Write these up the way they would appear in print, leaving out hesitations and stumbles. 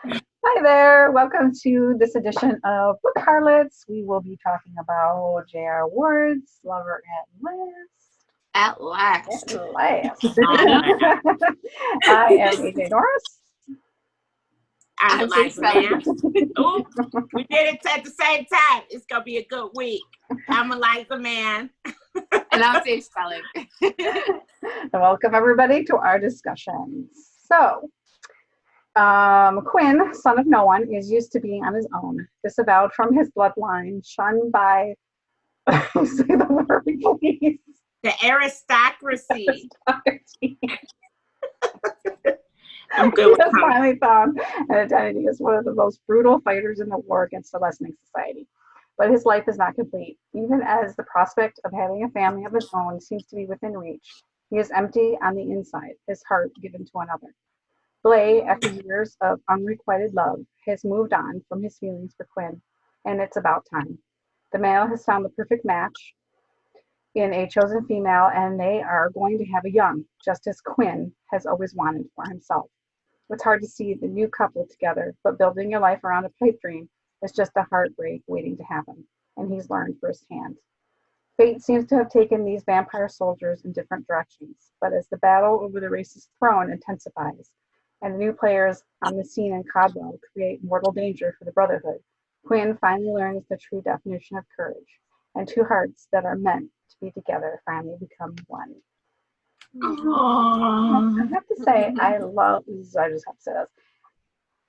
Hi there. Welcome to this edition of Book Harlots. We will be talking about J.R. Ward's Lover At At last. Last. All right. I am AJ Norris. I'm I'm Faith Eliza Spelling. Man. Ooh, we did it at the same time. It's gonna be a good week. I'm Eliza Man. And I'm Faith Spelling. And welcome everybody to our discussions. So, Quinn, son of no one, is used to being on his own, disavowed from his bloodline, shunned by, say the word, please. The aristocracy. I'm good He with has her. finally found an identity as one of the most brutal fighters in the war against the lessening society. But his life is not complete. Even as the prospect of having a family of his own seems to be within reach, he is empty on the inside, his heart given to another. Blay, after years of unrequited love, has moved on from his feelings for Quinn, and it's about time. The male has found the perfect match in a chosen female, and they are going to have a young, just as Quinn has always wanted for himself. It's hard to see the new couple together, but building your life around a pipe dream is just a heartbreak waiting to happen, and he's learned firsthand. Fate seems to have taken these vampire soldiers in different directions, but as the battle over the race's throne intensifies, and the new players on the scene in Codwell create mortal danger for the Brotherhood, Quinn finally learns the true definition of courage, and two hearts that are meant to be together finally become one. I Aww. have to say, I just have to say this.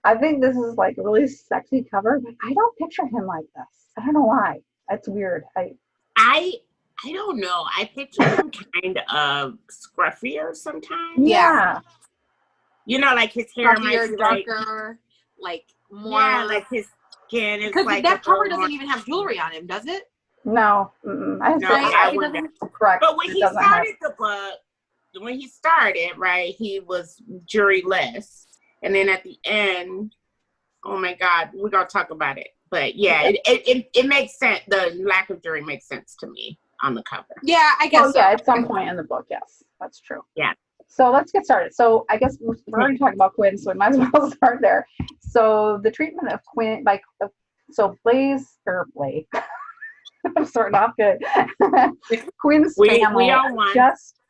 I think this is like a really sexy cover, but I don't picture him like this. I don't know why. It's weird. I I don't know. I picture him kind of scruffier sometimes. Yeah. Yeah. You know, like his hair might Fluffier, be like, darker, like yeah, more. like his skin is Because like a that cover little more. doesn't even have jewelry on him, does it? No. I No, say Right? I It wouldn't. doesn't. correct. But when It he doesn't have. started the book, when he started, right, he was juryless. And then at the end, oh my God, we're going to talk about it. But yeah, it makes sense. The lack of jury makes sense to me on the cover. Yeah, I guess Oh, yeah, so. at some point in the book, yes. That's true. Yeah. So let's get started. So I guess we're already talking about Quinn, so we might as well start there. So the treatment of Quinn so Blay. I'm starting off good. Quinn's We family all are want. just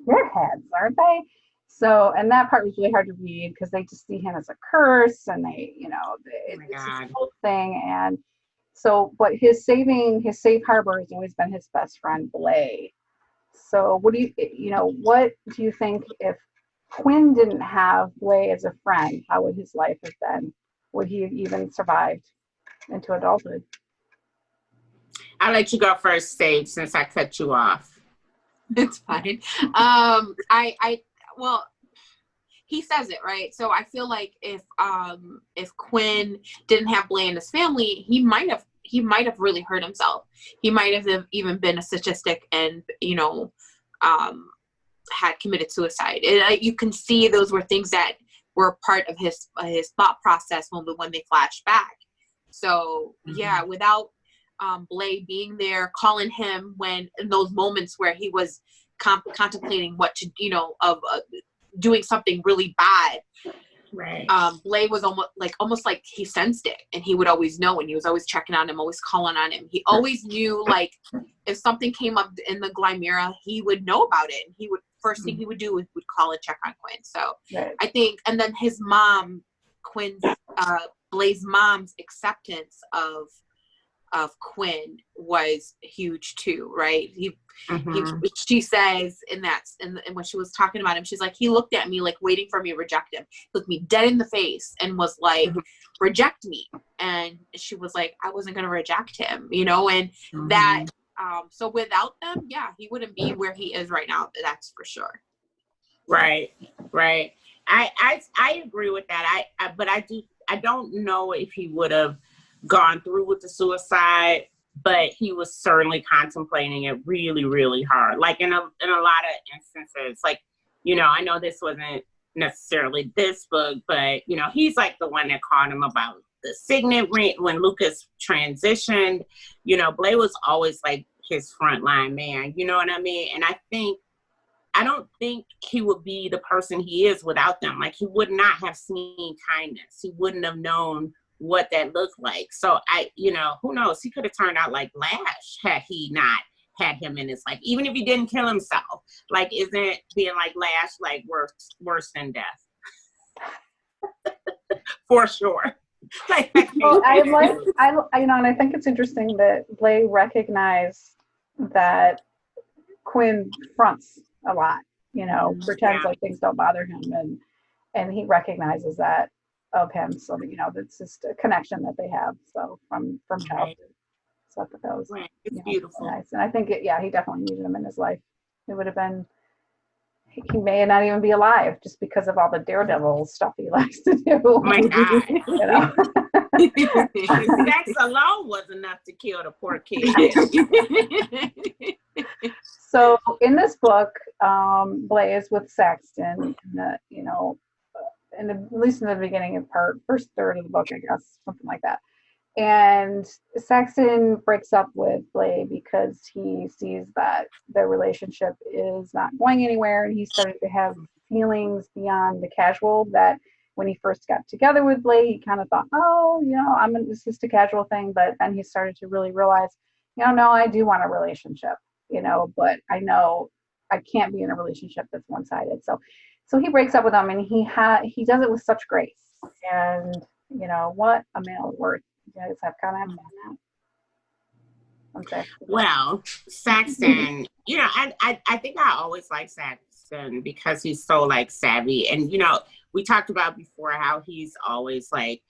shitheads, aren't they? So, and that part was really hard to read because they just see him as a curse, and Oh it's my this God. whole thing. And so, but his safe harbor has always been his best friend, Blay. So, what do you think if Quinn didn't have Blay as a friend, how would his life have been? Would he have even survived into adulthood? I'll let you go first, Sage, since I cut you off. It's fine. Well, he says it right. So I feel like if Quinn didn't have Blay in his family, he might have really hurt himself. He might have even been a statistic and had committed suicide. You can see those were things that were part of his thought process when they flashed back. So yeah, without Blay being there, calling him when in those moments where he was contemplating what to doing something really bad. Right. Blay was almost like he sensed it, and he would always know, and he was always checking on him, always calling on him. He always knew, like, if something came up in the Glymera, he would know about it, and first thing he would do would call and check on Quinn. So Right. I think, and then his mom, Blay's mom's acceptance of Quinn was huge too, right? She says and when she was talking about him, she's like, he looked at me like waiting for me to reject him. He looked me dead in the face and was like, reject me. And she was like, I wasn't going to reject him, and that, so without them, yeah, he wouldn't be where he is right now. That's for sure. Right. I agree with that. But I don't know if he would have gone through with the suicide, but he was certainly contemplating it really, really hard. Like in a lot of instances, like, I know this wasn't necessarily this book, but he's like the one that called him about the signet ring when Lucas transitioned. Blay was always like his frontline man, you know what I mean? And I think I don't think he would be the person he is without them. Like, he would not have seen kindness. He wouldn't have known what that looked like. So who knows? He could have turned out like Lash had he not had him in his life. Even if he didn't kill himself, like, isn't being like Lash like worse than death? For sure. Well, and I think it's interesting that Blay recognized that Quinn fronts a lot, pretends like things don't bother him, and he recognizes that of him. So that, that's just a connection that they have. So from childhood. So I thought that was it's beautiful. Nice. And I think he definitely needed him in his life. It would have been, he may not even be alive just because of all the daredevil stuff he likes to do. Oh my God. Sex alone was enough to kill the poor kid. So in this book, Blay is with Saxton, at least in the beginning of first third of the book, I guess, something like that. And Saxton breaks up with Blay because he sees that their relationship is not going anywhere, and he's starting to have feelings beyond the casual. That when he first got together with Blay, he kind of thought, this is just a casual thing. But then he started to really realize, no, I do want a relationship, but I know I can't be in a relationship that's one-sided. So he breaks up with him, and he does it with such grace. And what a male is worth. You guys have comment on that? Okay. Well, Saxton, I think I always like Saxton because he's so like savvy. And, we talked about before how he's always like,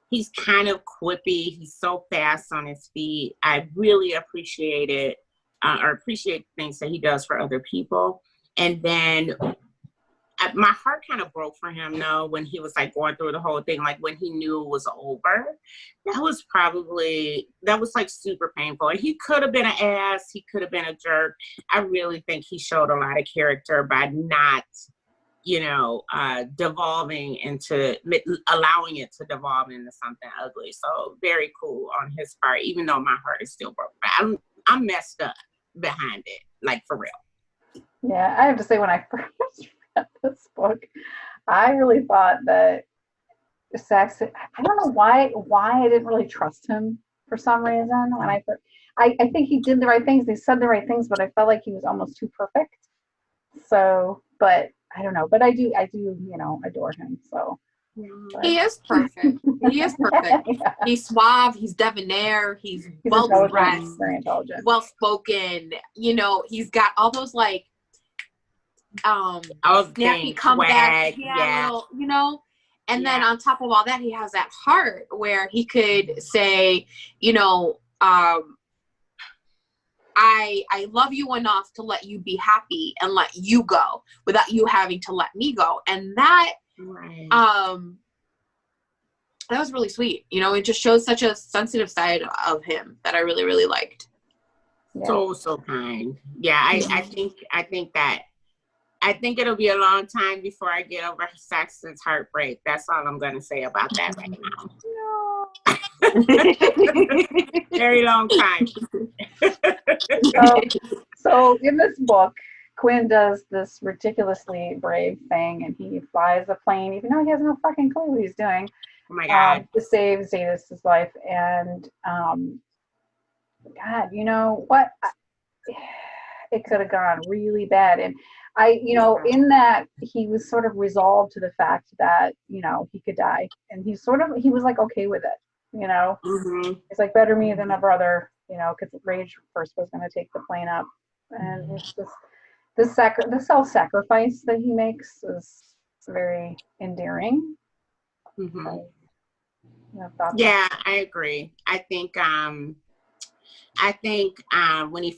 he's kind of quippy. He's so fast on his feet. I really appreciate it or appreciate things that he does for other people. And then my heart kind of broke for him, though, when he was like going through the whole thing, like when he knew it was over. That was like super painful. And he could have been an ass. He could have been a jerk. I really think he showed a lot of character by not, devolving into, allowing it to devolve into something ugly. So very cool on his part, even though my heart is still broken. I'm messed up behind it, like for real. Yeah, I have to say, when I first read this book, I really thought that Saxon, I don't know why I didn't really trust him for some reason. When I think he did the right things, he said the right things, but I felt like he was almost too perfect. So, but I don't know, but I do, adore him. So he is perfect. He is perfect. Yeah. He's suave. He's debonair. He's well dressed, very intelligent, well spoken. He's got all those like snappy comebacks. And then on top of all that, he has that heart where he could say, I love you enough to let you be happy and let you go without you having to let me go. And that, that was really sweet. It just shows such a sensitive side of him that I really, really liked. Yeah. So kind. Yeah. I think it'll be a long time before I get over Saxton's heartbreak. That's all I'm going to say about that right now. Very long time. So in this book, Quinn does this ridiculously brave thing, and he flies a plane, even though he has no fucking clue what he's doing. Oh my God. To save Zadis's life. And God, what? It could have gone really bad. And in that, he was sort of resolved to the fact that, he could die. And he was like, okay with it, It's like, better me than a brother, because Rage first was going to take the plane up. And it's just, the self-sacrifice that he makes is very endearing. Mm-hmm. Yeah, I agree. I think when he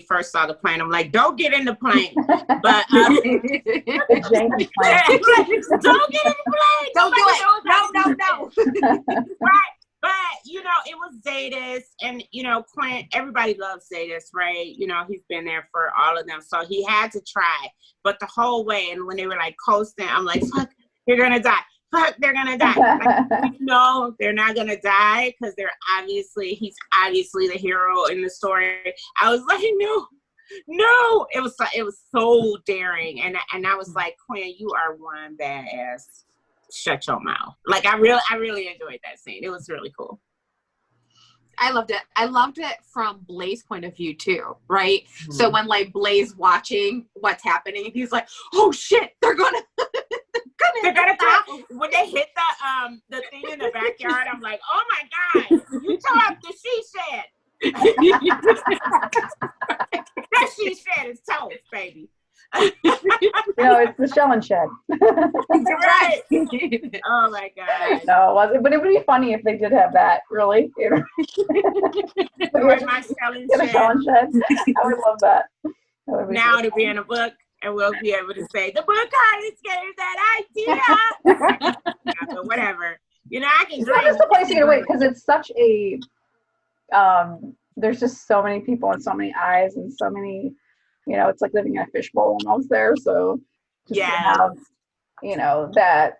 first saw the plane, I'm like, don't get in the plane. But the janky plane. Don't get in the plane. Don't do it. No. Right. But it was Zadis, and Clint. Everybody loves Zadis, right? He's been there for all of them, so he had to try. But the whole way, and when they were like coasting, I'm like, fuck, you're gonna die. Fuck, they're gonna die. Like, they're not gonna die because he's obviously the hero in the story. I was like, no, No, it was so daring, and I was like, Quinn, you are one badass. Shut your mouth. Like I really enjoyed that scene. It was really cool. I loved it. I loved it from Blaze's point of view too, right? Mm-hmm. So when like Blaze watching what's happening, he's like, "Oh shit, they're gonna stop." When they hit the thing in the backyard, I'm like, "Oh my god, you tore up the she shed." That she shed is toast, baby. It's the shell and shed. Right. Oh my god. No, it wasn't. But it would be funny if they did have that. Really. My shell and Get a shell and shed. I would love that. Now to be in a book, and we'll be able to say the book artist gave that idea. Yeah, but whatever. I can. It's not just a place to get away because it's such a. There's just so many people and so many eyes and so many. It's like living in a fishbowl almost there. So just to have, that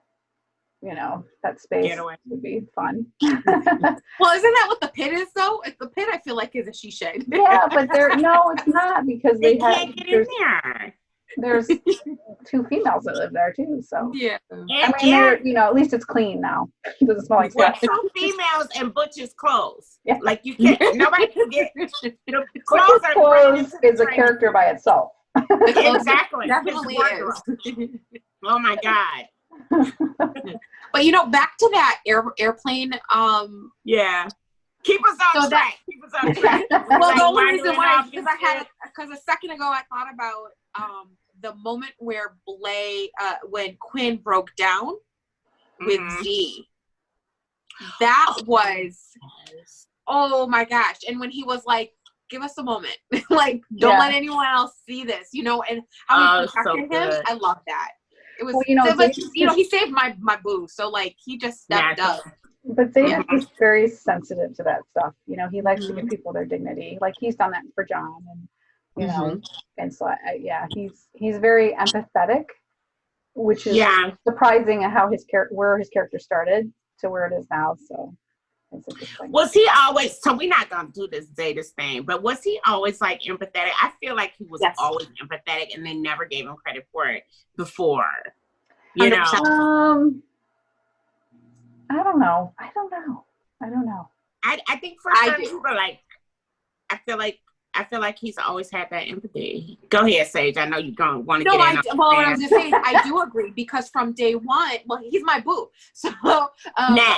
space would be fun. Well, isn't that what the pit is though? The pit I feel like is a she shed. Yeah, but no, it's not because they can't get in there. There's 2 females that live there too. So yeah, I mean, at least it's clean now. It doesn't smell like stuff. 2 females in Butch's clothes. Yeah. Like you can't. Nobody can get the clothes. Clothes is a character by itself. Exactly. Definitely is. Oh my god. But back to that airplane. Yeah. Keep us on track. Keep us on track. Well, the only reason why is because a second ago I thought about the moment where when Quinn broke down with Z. That was, oh my gosh! And when he was like, "Give us a moment, like don't let anyone else see this," and how he protected him. I love that. It was, he saved my boo. So like he just stepped up. But Zayden is very sensitive to that stuff. He likes to give people their dignity. Like he's done that for John, and and so he's very empathetic, which is surprising at how where his character started to where it is now. So it's interesting. Was he always? So we're not gonna do this Zeta's thing, but was he always like empathetic? I feel like he was always empathetic, and they never gave him credit for it before. I don't know. I think for some people, like, I feel like he's always had that empathy. Go ahead, Sage. I know you're going to want to get in. Well, I was just saying, I do agree because from day one, well, he's my boo. So,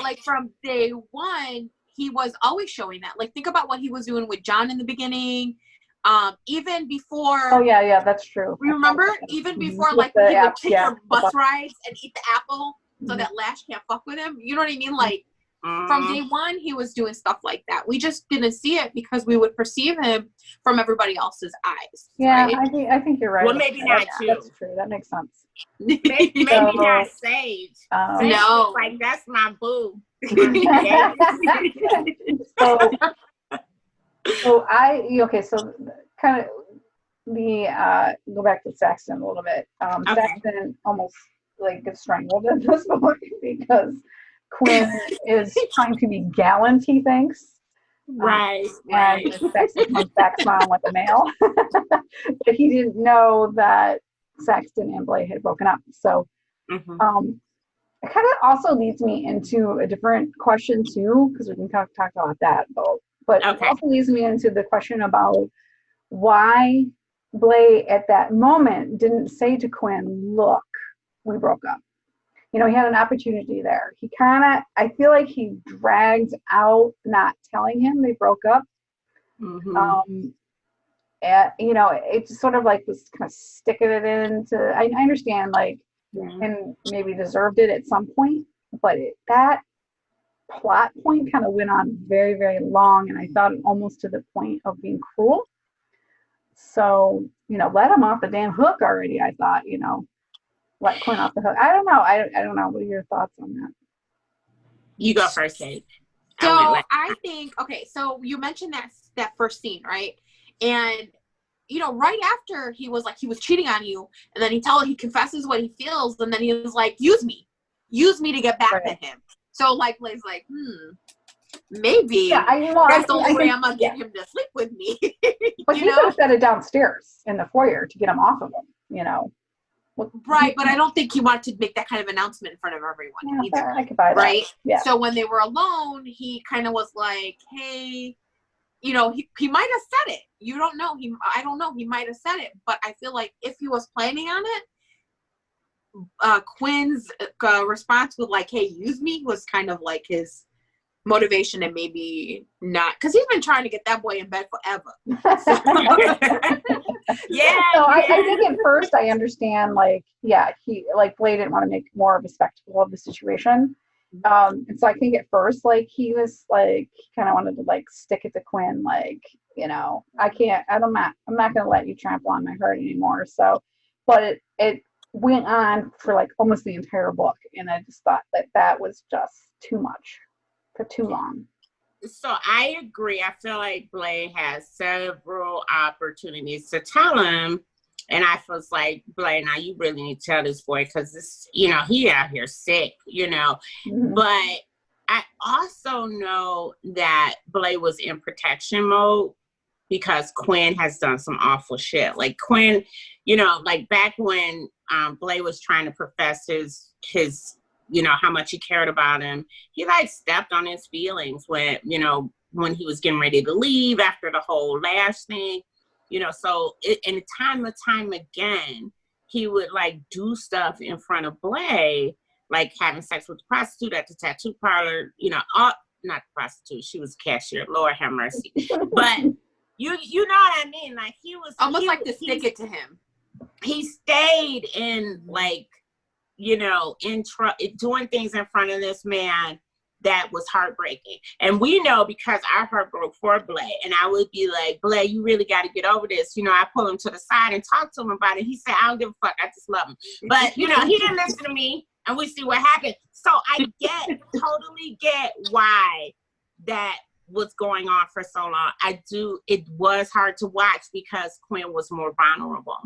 like from day one, he was always showing that. Like, think about what he was doing with John in the beginning. Even before. Oh yeah, that's true. Remember, even before, like he would take your bus rides and eat the apple so that Lash can't fuck with him. You know what I mean? Like. From day one, he was doing stuff like that. We just didn't see it because we would perceive him from everybody else's eyes. Yeah, right? I think you're right. Well, maybe not you. That's true. That makes sense. Maybe not Sage. Sage no, like that's my boo. So kind of go back to Saxton a little bit. Saxton almost like gets strangled at this point because Quinn is trying to be gallant, he thinks. Right. And Saxton comes back smiling like a male. But he didn't know that Saxton and Blay had broken up. So it kind of also leads me into a different question too, because we can talk about that. But it also leads me into the question about why Blay at that moment didn't say to Quinn, look, we broke up. He had an opportunity there. I feel like he dragged out not telling him they broke up. It sort of like was kind of sticking it into, I understand and maybe deserved it at some point, but that plot point kind of went on very, very long, and I thought almost to the point of being cruel. So, let him off the damn hook already, I thought, let Quinn off the hook. I don't know. I don't know. What are your thoughts on that? You go first, Kate. So I think, so you mentioned that first scene, right? And, right after he was cheating on you, and then he confesses what he feels, and then he was like, use me to get back to him. So Blay's like, maybe that's the only way I'm gonna get him to sleep with me. But he could have said it downstairs in the foyer to get him off of him, you know. Right, but I don't think he wanted to make that kind of announcement in front of everyone either. I could buy that. Right? Yeah. So when they were alone, he kind of was like, hey, you know, he might have said it. You don't know. I don't know. He might have said it. But I feel like if he was planning on it, Quinn's response with like, hey, use me was kind of like his motivation, and maybe not, because he's been trying to get that boy in bed forever. So I think at first I understand, like, he, like, Blade didn't want to make more of a spectacle of the situation. And so I think at first, like, he was like, he kind of wanted to like stick it to Quinn, like, you know, I'm not going to let you trample on my heart anymore. So, but it went on for like almost the entire book. And I just thought that was just too much for too long. So I agree. I feel like Blade has several opportunities to tell him. And I was like, Blade, now you really need to tell this boy, because this, you know, he out here sick, you know. Mm-hmm. But I also know that Blade was in protection mode because Quinn has done some awful shit. Like Quinn, you know, like back when Blade was trying to profess his you know, how much he cared about him, he like stepped on his feelings when, you know, when he was getting ready to leave after the whole Lash thing, you know. So and time and time again, he would like do stuff in front of Blade, like having sex with the prostitute at the tattoo parlor, you know, not the prostitute, she was a cashier, Lord have mercy. But you know what I mean? Like he was almost like to stick it to him. He stayed in like, you know, doing things in front of this man that was heartbreaking. And we know, because our heart broke for Blade, and I would be like, Blade, you really got to get over this. You know, I pull him to the side and talk to him about it. He said, I don't give a fuck. I just love him. But, you know, he didn't listen to me, and we see what happened. So I totally get why that was going on for so long. It was hard to watch because Quinn was more vulnerable.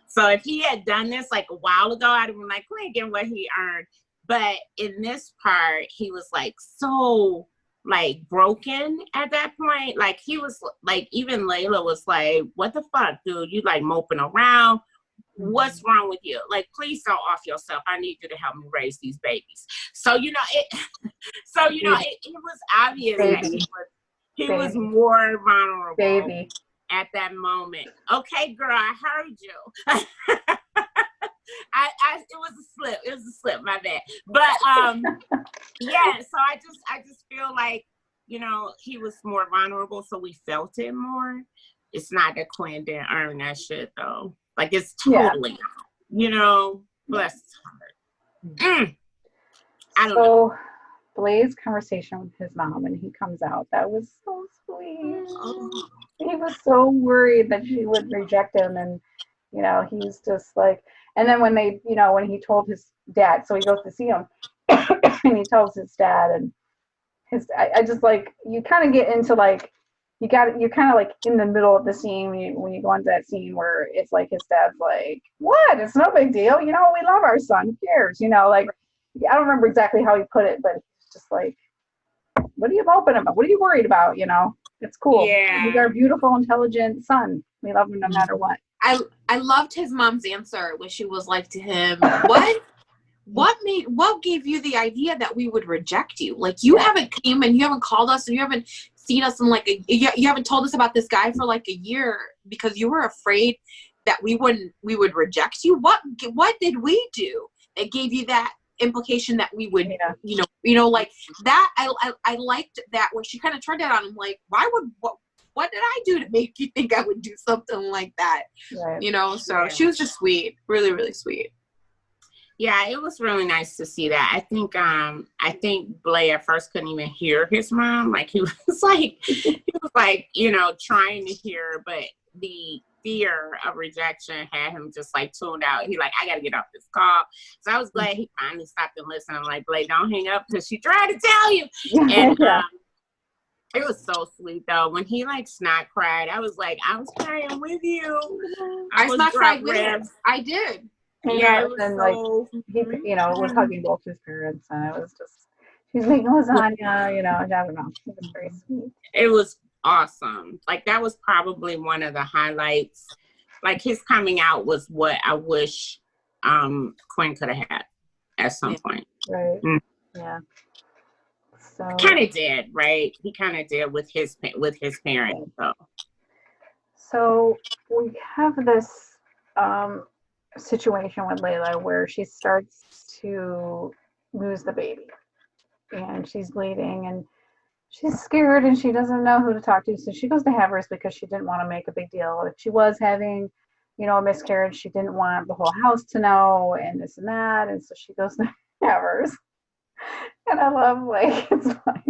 So if he had done this like a while ago, I'd have been like, Quinn getting what he earned. But in this part, he was like so like broken at that point. Like he was like, even Layla was like, what the fuck, dude? You like moping around. What's wrong with you? Like, please don't off yourself. I need you to help me raise these babies. So, you know, it was obvious that he was more vulnerable at that moment. Okay, girl, I heard you. It was a slip, my bad. But yeah, so I just feel like, you know, he was more vulnerable, so we felt it more. It's not that Quinn didn't earn that shit though. Like it's totally, you know, bless his heart. I don't know. Blade's conversation with his mom when he comes out, that was so sweet. Oh. He was so worried that she would reject him, and you know, he's just like, and then when they, you know, when he told his dad, so he goes to see him and he tells his dad, and I just like, you kind of get into like, you're kind of like in the middle of the scene when you go into that scene where it's like his dad's like, what? It's no big deal. You know, we love our son. Who cares? You know, like, I don't remember exactly how he put it, but it's just like, what are you moping about? What are you worried about? You know, it's cool. Yeah. He's our beautiful, intelligent son. We love him no matter what. I loved his mom's answer when she was like to him, what gave you the idea that we would reject you? Like, you haven't came and you haven't called us and you haven't seen us in like you haven't told us about this guy for like a year because you were afraid that we would reject you. What did we do that gave you that implication that we would, you know, like that? I liked that when she kind of turned that on him, like, what did I do to make you think I would do something like that? Right. You know, so she was just sweet, really, really sweet. Yeah, it was really nice to see that. I think Blade at first couldn't even hear his mom. Like he was like, you know, trying to hear, but the fear of rejection had him just like tuned out. He like, I gotta get off this call. So I was glad he finally stopped and listened. I'm like, Blade, don't hang up because she tried to tell you. And it was so sweet though. When he like snot cried, I was like, I was crying with you. I snot cried with him. I did. Yeah, and like he, you know, was hugging both his parents, and it was just, She's making lasagna, you know, I don't know. It was very sweet. It was awesome. Like, that was probably one of the highlights. Like, his coming out was what I wish Quinn could have had at some point. Right. Yeah. So Kind of did, right? He kind of did with his parents. So we have this situation with Layla where she starts to lose the baby, and she's bleeding, and she's scared, and she doesn't know who to talk to. So she goes to Havers because she didn't want to make a big deal. If she was having, you know, a miscarriage, she didn't want the whole house to know, and this and that. And so she goes to Havers. And I love, like, it's like,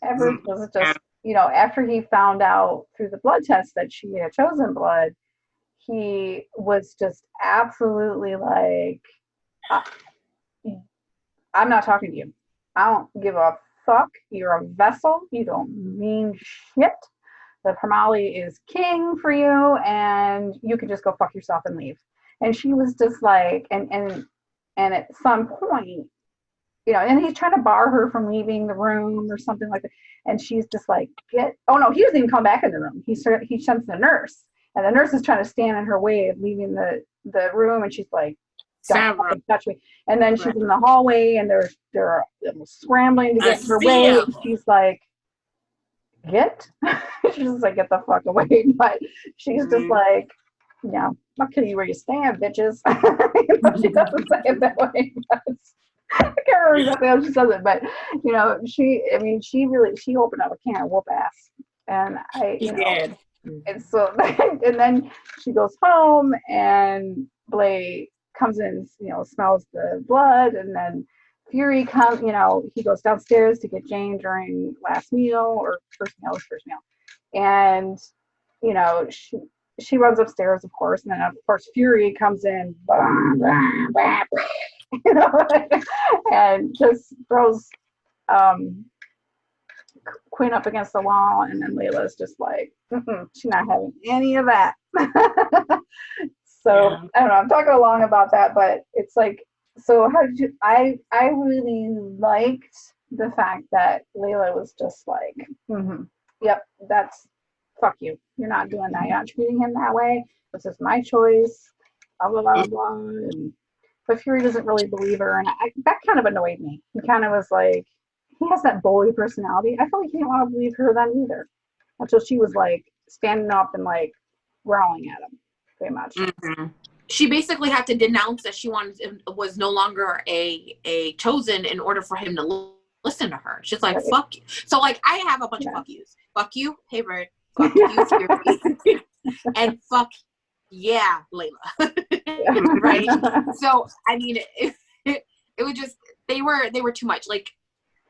Havers was just, you know, after he found out through the blood test that she had chosen blood, he was just absolutely like, I'm not talking to you. I don't give a fuck. You're a vessel. You don't mean shit. The Parmali is king for you, and you can just go fuck yourself and leave. And she was just like, and at some point, you know, and he's trying to bar her from leaving the room or something like that. And she's just like, oh no, he doesn't even come back in the room. He sends the nurse, and the nurse is trying to stand in her way of leaving the room. And she's like, don't fucking touch me. And then she's in the hallway, and they're scrambling to get in her way. And she's like, she's just like, get the fuck away. But she's just like, yeah, I'll kill you where you stand, bitches. You know, she doesn't say it that way. I can't remember exactly how she says it, but you know, she opened up a can of whoop ass, and did. And so, and then she goes home, and Blay comes in, you know, smells the blood, and then Fury comes, you know, he goes downstairs to get Jane during last meal or first meal, and you know, she runs upstairs, of course, and then of course Fury comes in. You know, and just throws Quinn up against the wall, and then Layla's just like, she's not having any of that. So yeah. I don't know, I'm talking along about that, but it's like, so how did you, I really liked the fact that Layla was just like, yep, that's, fuck you. You're not doing that. You're not treating him that way. This is my choice. Blah, blah, blah, blah. But Fury doesn't really believe her, and that kind of annoyed me. He kind of was like, he has that bully personality. I felt like he didn't want to believe her then either, until she was like standing up and like growling at him, pretty much. She basically had to denounce that she was no longer a chosen in order for him to listen to her. She's like, fuck you. So like, I have a bunch of fuck yous. Fuck you, hey Bird. Fuck you, Fury. And fuck yeah, Layla. Right? So I mean, it was just, they were too much. Like,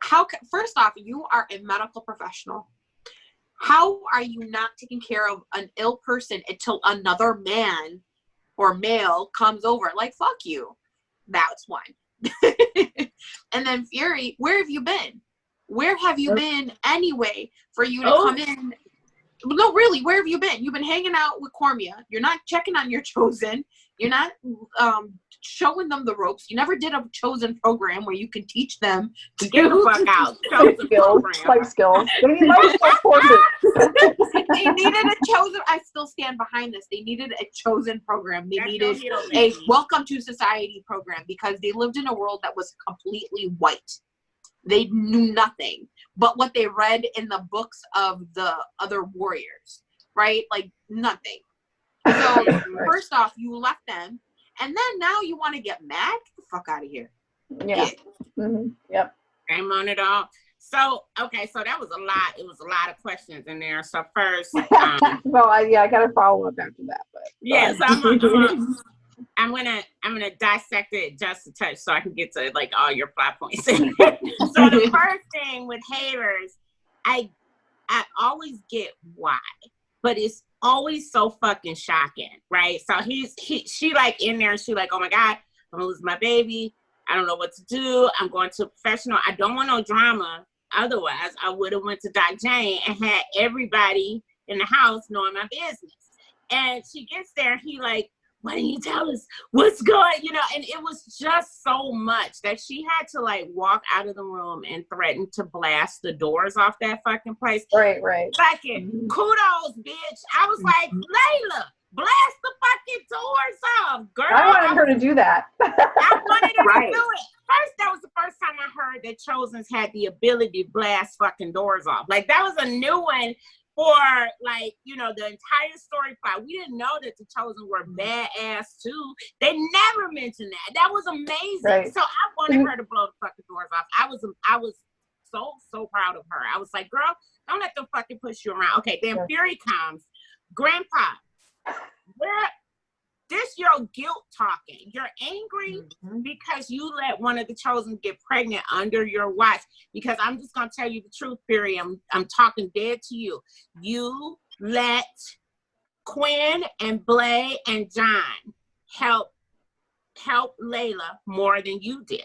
first off, you are a medical professional. How are you not taking care of an ill person until another man or male comes over? Like, fuck you. That's one. And then Fury, where have you been? Where have you been anyway for you to come in? No, really, where have you been? You've been hanging out with Cormia. You're not checking on your chosen. You're not showing them the ropes. You never did a chosen program where you can teach them to get the fuck out. Life skills. They needed a chosen. I still stand behind this. They needed a chosen program. They needed a welcome to society program, because they lived in a world that was completely white. They knew nothing but what they read in the books of the other warriors, right? Like, nothing. So first off, you left them, and then now you want to get mad? Get the fuck out of here. Yeah. Yep. Shame on it all. So, okay, so that was a lot. It was a lot of questions in there. So first, well, I got to follow up after that. But yes, I'm gonna dissect it just a touch so I can get to like all your plot points. So the first thing with Havers, I always get why, but it's always so fucking shocking, right? So she like in there, and she like, oh my God, I'm gonna lose my baby. I don't know what to do. I'm going to a professional. I don't want no drama. Otherwise, I would have went to Doc Jane and had everybody in the house knowing my business. And she gets there, and he like, why didn't you tell us what's going, you know? And it was just so much that she had to like walk out of the room and threaten to blast the doors off that fucking place. Right. Fucking kudos, bitch. I was like, Layla, blast the fucking doors off, girl. I wanted her to do that. I wanted her to do it. First, that was the first time I heard that Chosens had the ability to blast fucking doors off. Like, that was a new one for, like, you know, the entire story plot. We didn't know that the Chosen were badass, too. They never mentioned that. That was amazing. Right. So I wanted her to blow the fucking doors off. I was so proud of her. I was like, girl, don't let them fucking push you around. Okay, then Fury comes. Grandpa, this your guilt talking. You're angry because you let one of the Chosen get pregnant under your watch. Because I'm just gonna tell you the truth, Fury. I'm talking dead to you. You let Quinn and Blay and John help Layla more than you did.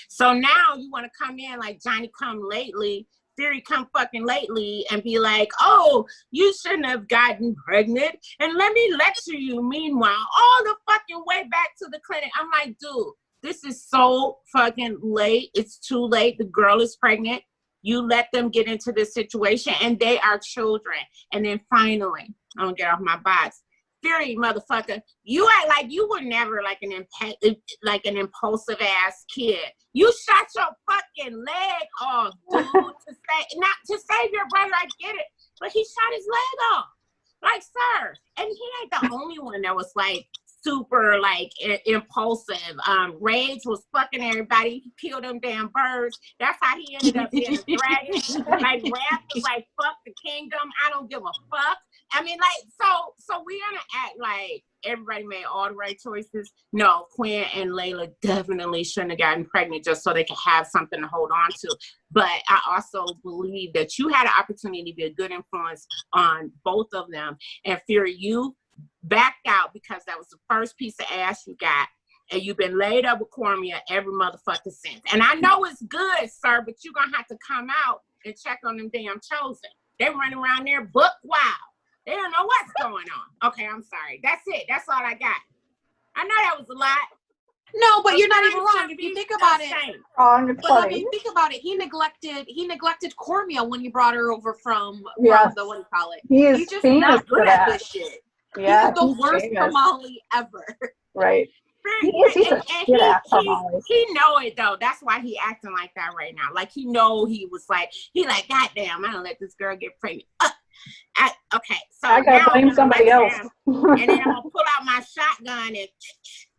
So now you want to come in like Johnny come lately, Fury come fucking lately, and be like, oh, you shouldn't have gotten pregnant, and let me lecture you meanwhile all the fucking way back to the clinic. I'm like, dude, this is so fucking late. It's too late. The girl is pregnant. You let them get into this situation, and they are children. And then finally, I'm gonna get off my box. Fury, motherfucker, you act like you were never like an impulsive ass kid. You shot your fucking leg off, dude, not to save your brother. I get it, but he shot his leg off. Like, sir, and he ain't the only one that was like super like impulsive. Rage was fucking everybody. He killed them damn birds. That's how he ended up being a dragon. Like, Wrath was like, fuck the kingdom. I don't give a fuck. I mean, like, so we're gonna act like everybody made all the right choices. No, Quinn and Layla definitely shouldn't have gotten pregnant just so they could have something to hold on to. But I also believe that you had an opportunity to be a good influence on both of them. And Fury, you backed out because that was the first piece of ass you got. And you've been laid up with Cormia every motherfucker since. And I know it's good, sir, but you're gonna have to come out and check on them damn Chosen. They running around there buck wild. They don't know what's going on. Okay, I'm sorry. That's it. That's all I got. I know that was a lot. No, but you're not even wrong. If you think about it. But I mean, think about it. He neglected Cormia when he brought her over from the, what do you call it? He's just famous not good for at that. this shit. Yeah, he's the worst Tamale ever. Right. He's a shit ass Tamale. He know it though. That's why he acting like that right now. Like, he know he was like, goddamn, I don't let this girl get pregnant. Okay, so I gotta blame somebody else. And then I'm gonna pull out my shotgun and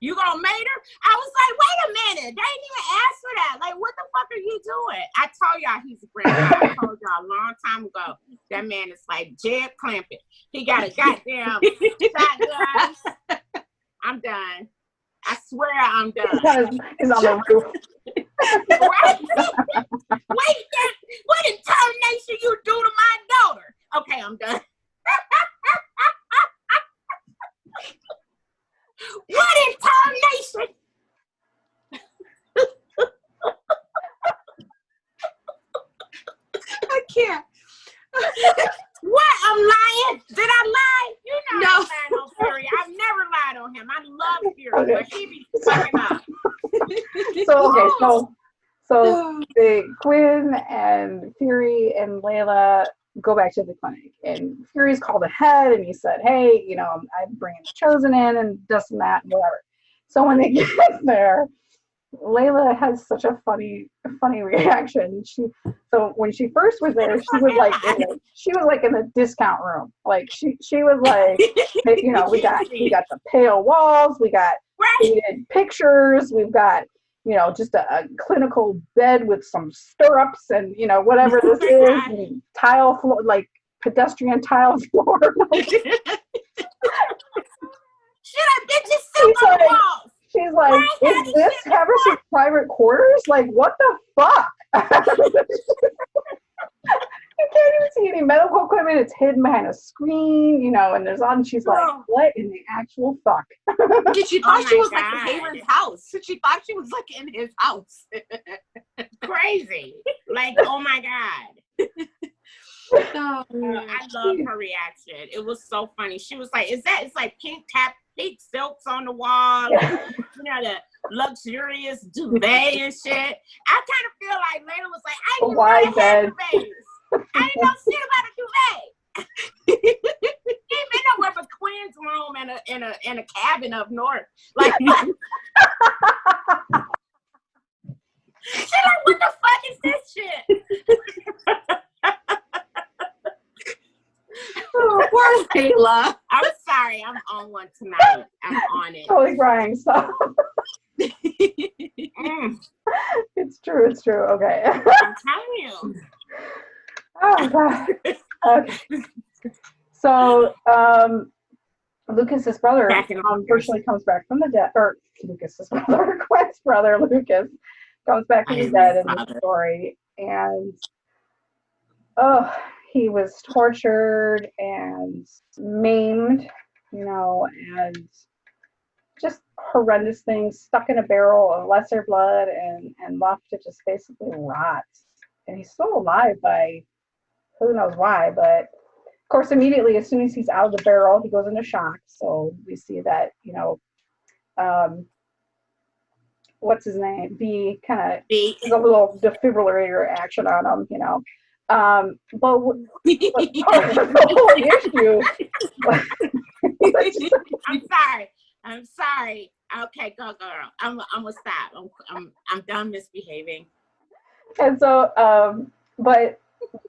you gonna mate her? I was like, wait a minute, they didn't even ask for that. Like, what the fuck are you doing? I told y'all he's a grandpa. I told y'all a long time ago. That man is like Jed Clampett. He got a goddamn shotgun. I'm done. I swear I'm done. He's on the roof. Right? Wait, what intimidation you do to my daughter? Okay, I'm done. What intimidation? I can't. What? I'm lying? Did I lie? You know, No. I'm lying on Fury. I've never lied on him. I love Fury, but he be fucking up. So Quinn and Fury and Layla go back to the clinic, and Fury's called ahead, and he said, hey, you know, I'm bringing the Chosen in and this and that and whatever. So when they get there, Layla has such a funny reaction. So when she first was there, she was like in the discount room. Like she was like, you know, we got the pale walls, we got faded pictures, we've got, you know, just a clinical bed with some stirrups and, you know, whatever this is, and tile floor, like pedestrian tile floor. Shit, I bet you sit on the walls. She's like, is this Haverson's private quarters? Like, what the fuck? You can't even see any medical equipment. It's hidden behind a screen, you know, and there's on. She's like, what in the actual fuck? She thought she was like in Haven's house. She thought she was like in his house. Crazy. Like, oh my God. I love her reaction. It was so funny. She was like, it's like pink pink silks on the wall, and, you know, the luxurious duvet and shit. I kind of feel like Layla was like, I didn't know they had duvets. I didn't know shit about a duvet. He ain't been nowhere but Quinn's room and a cabin up north. Like, she's like, what the fuck is this shit? Oh, poor Layla. I'm sorry, I'm on one tonight. I'm on it. Totally crying. Stop. It's true. Okay. I'm telling you. Oh God. Okay. So, Lucas's brother unfortunately comes back from the dead, or Lucas's brother, Quinn's brother, Lucas, comes back from the dead in the story, and he was tortured and maimed, you know, and just horrendous things, stuck in a barrel of lesser blood and left to just basically rot. And he's still alive by who knows why, but of course, immediately as soon as he's out of the barrel, he goes into shock. So we see that, you know, what's his name? B kind of a little defibrillator action on him, you know. But the whole issue. I'm sorry. Okay, go girl. I'm gonna stop. I'm done misbehaving. And so, but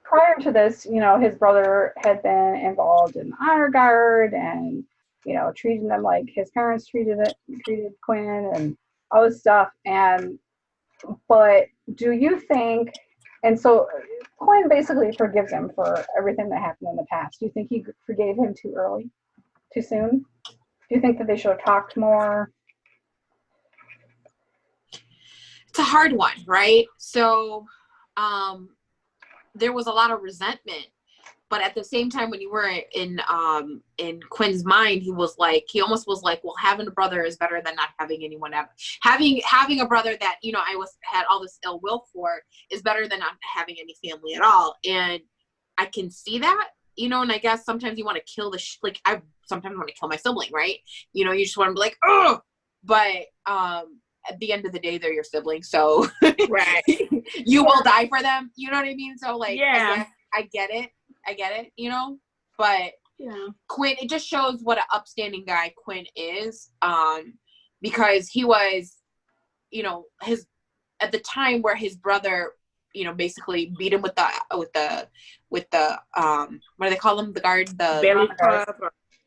prior to this, you know, his brother had been involved in the honor guard and, you know, treating them like his parents treated Quinn and all this stuff. But do you think, and so Quinn basically forgives him for everything that happened in the past. Do you think he forgave him too early, too soon? Do you think that they should have talked more? It's a hard one, right? So, there was a lot of resentment, but at the same time, when you were in Quinn's mind, he almost was like, well, having a brother is better than not having anyone ever. Having a brother that, you know, had all this ill will for is better than not having any family at all. And I can see that, you know, and I guess sometimes you want to kill I sometimes want to kill my sibling, right? You know, you just want to be like, oh, but at the end of the day, they're your siblings, so right. You will die for them. You know what I mean? So like, yeah, I get it, you know, but yeah, Quinn, it just shows what an upstanding guy Quinn is, because he was, you know, at the time where his brother, you know, basically beat him with the what do they call them? The guard, the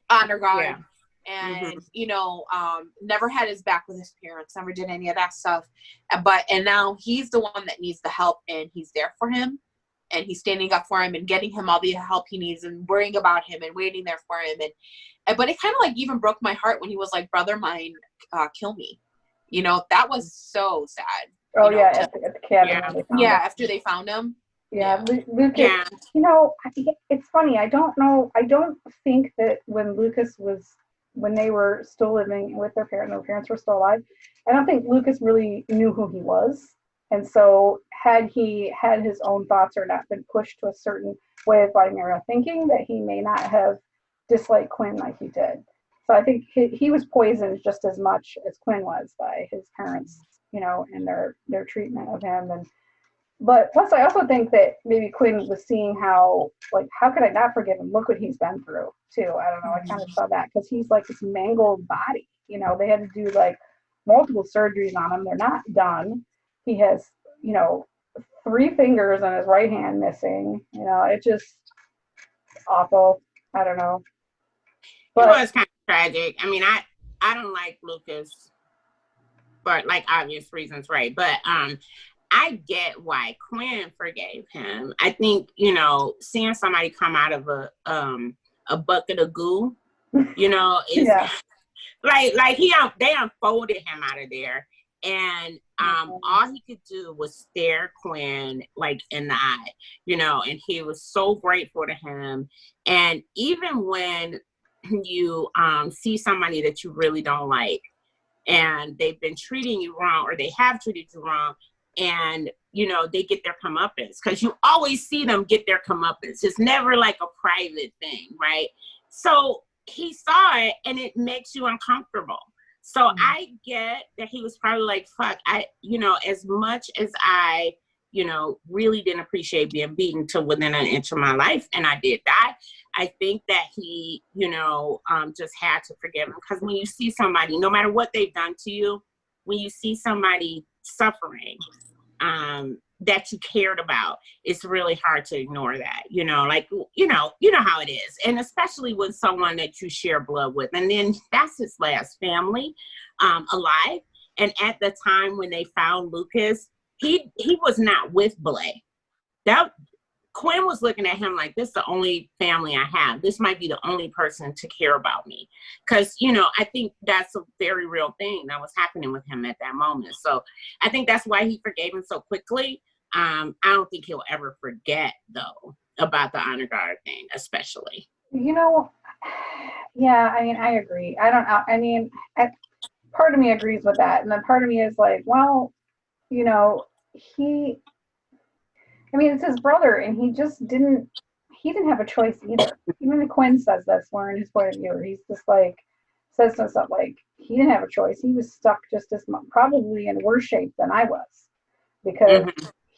honor guard. Yeah. And, you know, never had his back with his parents, never did any of that stuff. And now he's the one that needs the help, and he's there for him, and he's standing up for him and getting him all the help he needs and worrying about him and waiting there for him. But it kind of like even broke my heart when he was like, brother mine, kill me. You know, that was so sad. Oh, you know, at the cabin. Yeah, after they found him. Yeah, Lucas, you know, it's funny. I don't think that when they were still living with their parents were still alive, I don't think Lucas really knew who he was. And so had he had his own thoughts or not been pushed to a certain way of Vladimir thinking, that he may not have disliked Quinn like he did. So I think he was poisoned just as much as Quinn was by his parents, you know, and their treatment of him. But plus, I also think that maybe Quinn was seeing how could I not forgive him? Look what he's been through, too. I don't know. I kind of saw that because he's like this mangled body. You know, they had to do like multiple surgeries on him. They're not done. He has, you know, 3 fingers on his right hand missing. You know, it's just awful. I don't know. But it was kind of tragic. I mean, I don't like Lucas, but like obvious reasons, right? But I get why Quinn forgave him. I think, you know, seeing somebody come out of a bucket of goo, you know, is like they unfolded him out of there, and all he could do was stare Quinn like in the eye, you know, and he was so grateful to him. And even when you see somebody that you really don't like, and they've been treating you wrong, or they have treated you wrong, and, you know, they get their comeuppance, because you always see them get their comeuppance. It's never like a private thing, right? So he saw it and it makes you uncomfortable. So I get that he was probably like, fuck, as much as I, really didn't appreciate being beaten to within an inch of my life, and I did that, I think that he, just had to forgive him. Because when you see somebody, no matter what they've done to you, when you see somebody suffering, that you cared about, it's really hard to ignore that, you know how it is. And especially when someone that you share blood with, and then that's his last family alive. And at the time when they found Lucas, he was not with Blay. That Quinn was looking at him like, this is the only family I have. This might be the only person to care about me. Because, I think that's a very real thing that was happening with him at that moment. So I think that's why he forgave him so quickly. I don't think he'll ever forget, though, about the honor guard thing, especially. Yeah, I mean, I agree. I don't know. I mean, part of me agrees with that. And then part of me is like, well, it's his brother, and he didn't have a choice either. Even Quinn says this, we're in his point of view. He's just like, says to himself, like, he didn't have a choice. He was stuck just as much, probably in worse shape than I was, because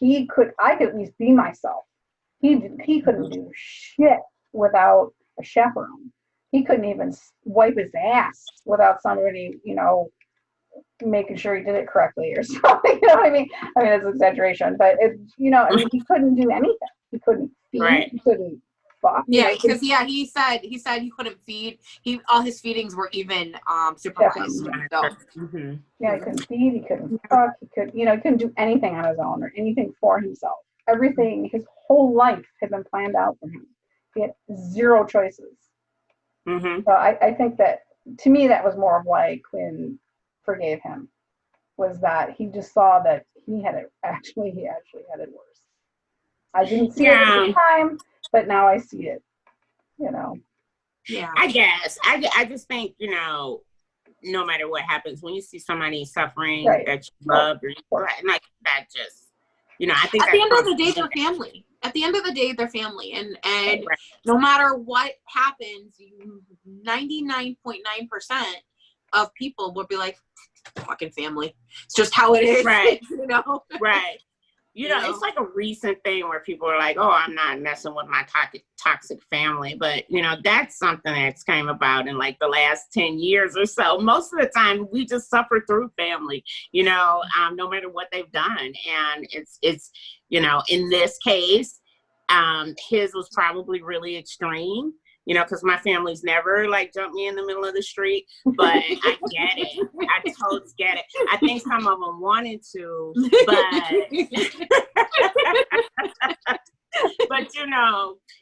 I could at least be myself. He couldn't do shit without a chaperone. He couldn't even wipe his ass without somebody, making sure he did it correctly or something. You know what I mean? I mean, it's an exaggeration, but he couldn't do anything. He couldn't feed. Right. He couldn't fuck. Yeah, because he said he couldn't feed. All his feedings were even supervised. So. Yeah, he couldn't feed. He couldn't fuck. He couldn't do anything on his own or anything for himself. Everything, his whole life had been planned out for him. He had zero choices. So I think that, to me, that was more of why Quinn forgave him, was that he just saw that he had it worse. I didn't see it at the time, but now I see it. Yeah, I guess I just think no matter what happens, when you see somebody suffering that you love, or like that, just I think at the end of the day, they're family. At the end of the day, they're family, and no matter what happens, 99.9% of people will be like, fucking family. It's just how it is. Right. Right. It's like a recent thing where people are like, oh, I'm not messing with my toxic family. But, that's something that's came about in like the last 10 years or so. Most of the time we just suffer through family, no matter what they've done. And it's in this case, his was probably really extreme. Because my family's never like jumped me in the middle of the street, but I get it. I totally get it. I think some of them wanted to, but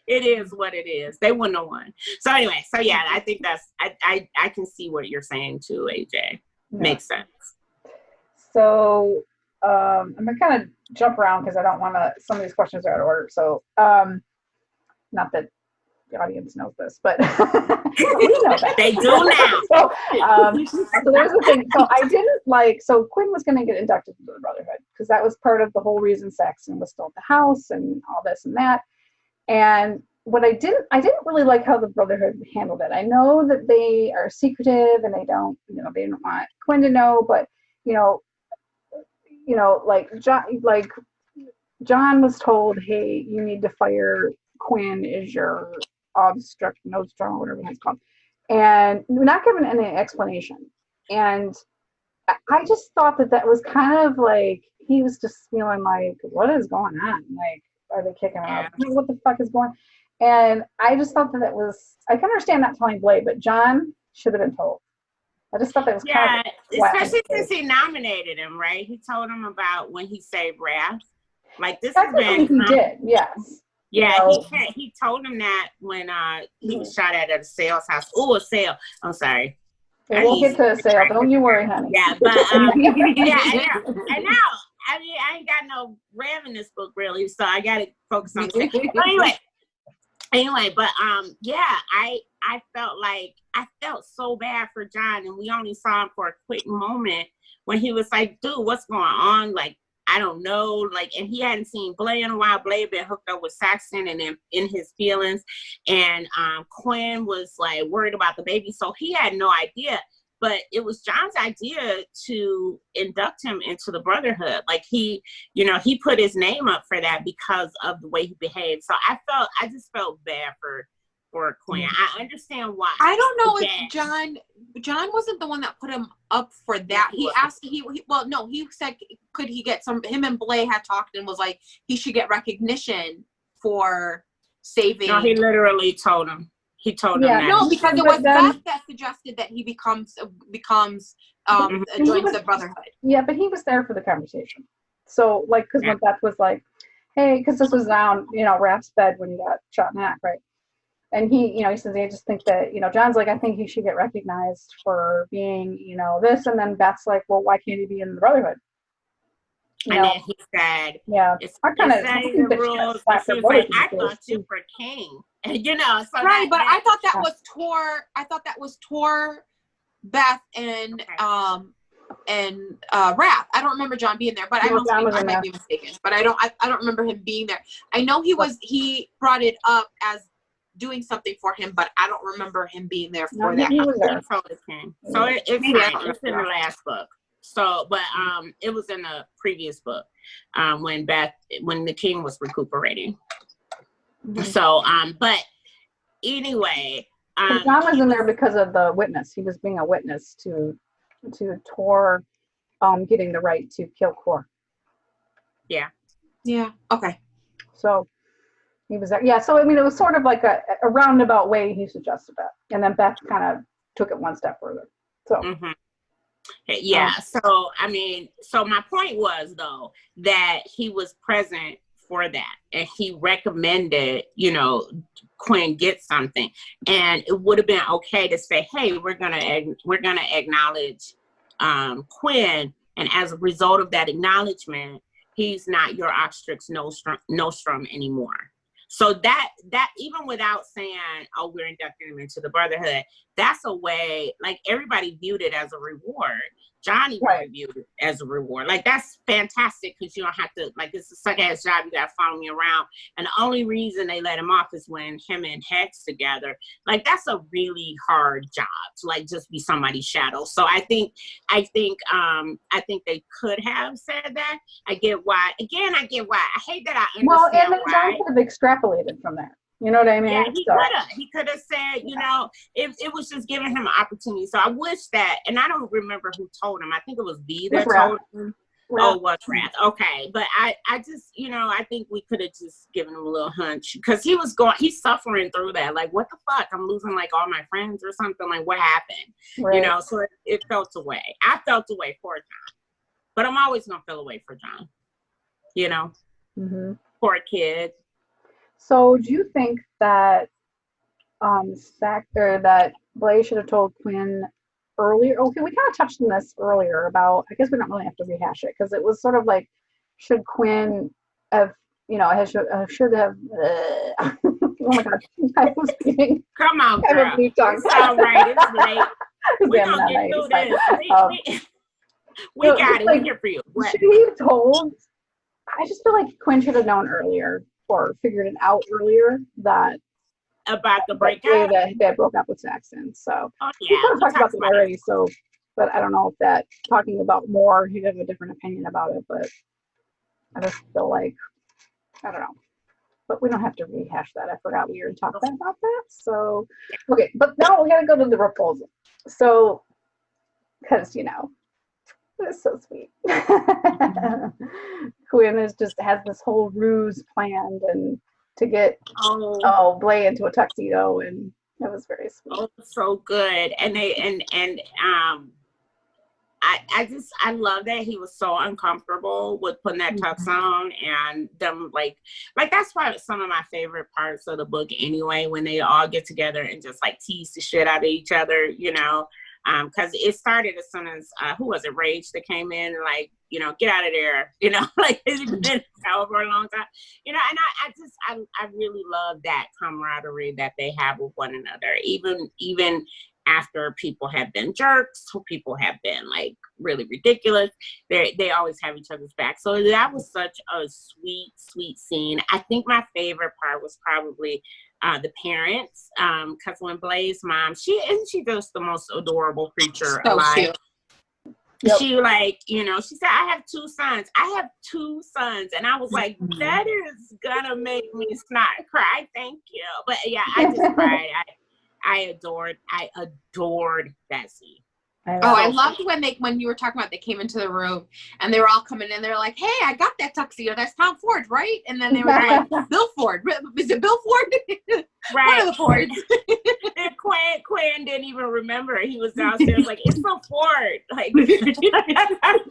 it is what it is. They wouldn't have won. So anyway, I think that's I can see what you're saying too, AJ. Yeah. Makes sense. So I'm gonna kind of jump around because I don't want to. Some of these questions are out of order. So not that the audience knows this, but we know that. They do now. So there's the thing. So I didn't so Quinn was going to get inducted into the Brotherhood because that was part of the whole reason Saxon was still at the house and all this and that. And what I didn't really like how the Brotherhood handled it. I know that they are secretive and they don't want Quinn to know, but John was told, hey, you need to fire Quinn as your obstruction, or whatever it's called, and not given any explanation. And I just thought that was kind of like he was just feeling like, what is going on? Like, are they kicking him out? What the fuck is going on? And I just thought that was, I can understand not telling Blade, but John should have been told. I just thought that was kind of especially since he nominated him, right? He told him about when he saved Wrath. Like, this has been he did, yes. Yeah, he told him that when he was shot at a sales house. Oh, a sale. I'm sorry. We'll get to a sale. Don't you worry, honey. Yeah, but yeah, I know. I mean, I ain't got no Rev in this book really, so I got to focus on it. But anyway, but I felt so bad for John, and we only saw him for a quick moment when he was like, dude, what's going on? Like, I don't know, like, and he hadn't seen Blay in a while. Blay had been hooked up with Saxon and in his feelings, and Quinn was like worried about the baby, so he had no idea. But it was John's idea to induct him into the Brotherhood. Like he put his name up for that because of the way he behaved. So I just felt bad for Quinn. I understand why. I don't know if John wasn't the one that put him up for that. He said could he get him and Blay had talked and was like he should get recognition for saving. No, he literally told him. He told him that. No, because it was Beth that suggested that he joins the Brotherhood. Yeah, but he was there for the conversation. So like, because when Beth was like, hey, because this was down, Raph's bed when he got shot in the neck, right? And he says, I just think that, John's like, I think he should get recognized for being, this. And then Beth's like, well, why can't he be in the Brotherhood? And then he said, yeah, I thought you were king. And, so right, but I thought that was Tor, Beth, and Raph. I don't remember John being there, but I might be mistaken. But I don't remember him being there. I know he brought it up as doing something for him, but I don't remember him being there for that. He was there. So it's in the last book. So, but it was in the previous book when the king was recuperating. Mm-hmm. So, but anyway, John was in there because of the witness. He was being a witness to Tor getting the right to kill Kor. Yeah. Yeah. Okay. So he was there. Yeah. So I mean, it was sort of like a roundabout way he suggested that, and then Beth kind of took it one step further. So. Mm-hmm. Yeah. So I mean, so my point was though that he was present for that, and he recommended, Quinn get something, and it would have been okay to say, hey, we're gonna acknowledge Quinn, and as a result of that acknowledgement, he's not your Ostrix Nostrum anymore. So that even without saying, oh, we're inducting him into the Brotherhood, that's a way, like everybody viewed it as a reward. Johnny viewed it as a reward. Like that's fantastic because you don't have to, like it's a suck ass job, you gotta follow me around. And the only reason they let him off is when him and Hex together. Like that's a really hard job to like just be somebody's shadow. So I think they could have said that. I get why. I hate that I understand well, and then why. John could have extrapolated from there. You know what I mean? Yeah, he could have said, it was just giving him an opportunity. So I wish that, and I don't remember who told him. I think it was V that told him. Oh, what's Wrath? Okay, but I just, I think we could have just given him a little hunch because he's suffering through that. Like, what the fuck? I'm losing like all my friends or something. Like, what happened? Right. So it felt away. I felt away for John, but I'm always gonna feel away for John. Mm-hmm. Poor kid. So do you think that that Blaze should have told Quinn earlier? Okay, we kind of touched on this earlier about, I guess we don't really have to rehash it because it was sort of like, should Quinn have, should have, oh my God, I was being, come on, girl. It's all right, it's late. We're going to get through this. We got it. We're here for you. What? Should he have told, I just feel like Quinn should have known earlier or figured it out earlier that about the breakup that broke up with Saxon. So we kind of talked about that already. So, but I don't know if that talking about more, he'd have a different opinion about it. But I just feel like I don't know. But we don't have to rehash that. I forgot we were talking about that. So okay, but now we got to go to the proposal. So because it's so sweet. Quinn has this whole ruse planned and to get Blay into a tuxedo, and it was very sweet. Oh, so good. And I love that he was so uncomfortable with putting that tux on, and them like that's probably some of my favorite parts of the book anyway, when they all get together and just like tease the shit out of each other, because it started as soon as who was it, Rage, that came in and like, get out of there, like it's been out for a long time, and I really love that camaraderie that they have with one another, even after people have been jerks, people have been like really ridiculous, they always have each other's back. So that was such a sweet scene. I think my favorite part was probably the parents, because when Blaze's mom, she just the most adorable creature alive. Cute. Yep. She like, she said, I have 2 sons. And I was like, that is gonna make me snot cry. Thank you. But yeah, I just cried. I adored that scene. I loved when you were talking about they came into the room and they were all coming in. They're like, "Hey, I got that tuxedo. That's Tom Ford, right?" And then they were like, "Bill Ford. Is it Bill Ford?" Right. One of the Fords. And Quinn didn't even remember. He was downstairs like, "It's a Ford." Like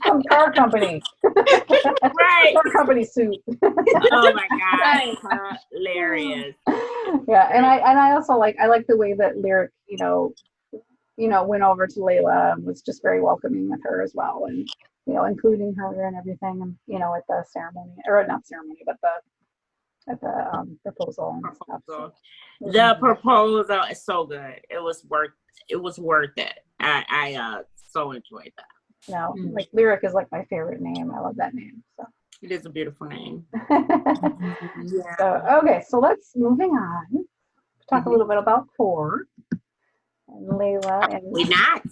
some car company. Right. Car company suit. Oh my God. Hilarious. Yeah, and I also like the way that Lyric, went over to Layla and was just very welcoming with her as well, and including her and everything, and at the ceremony, or not ceremony, but at the proposal and stuff. So, the proposal is so good. It was worth it. I so enjoyed that. Like Lyric is like my favorite name. I love that name. So it is a beautiful name. Yeah. So, okay, so let's moving on. Talk a little bit about Core and Layla and we not.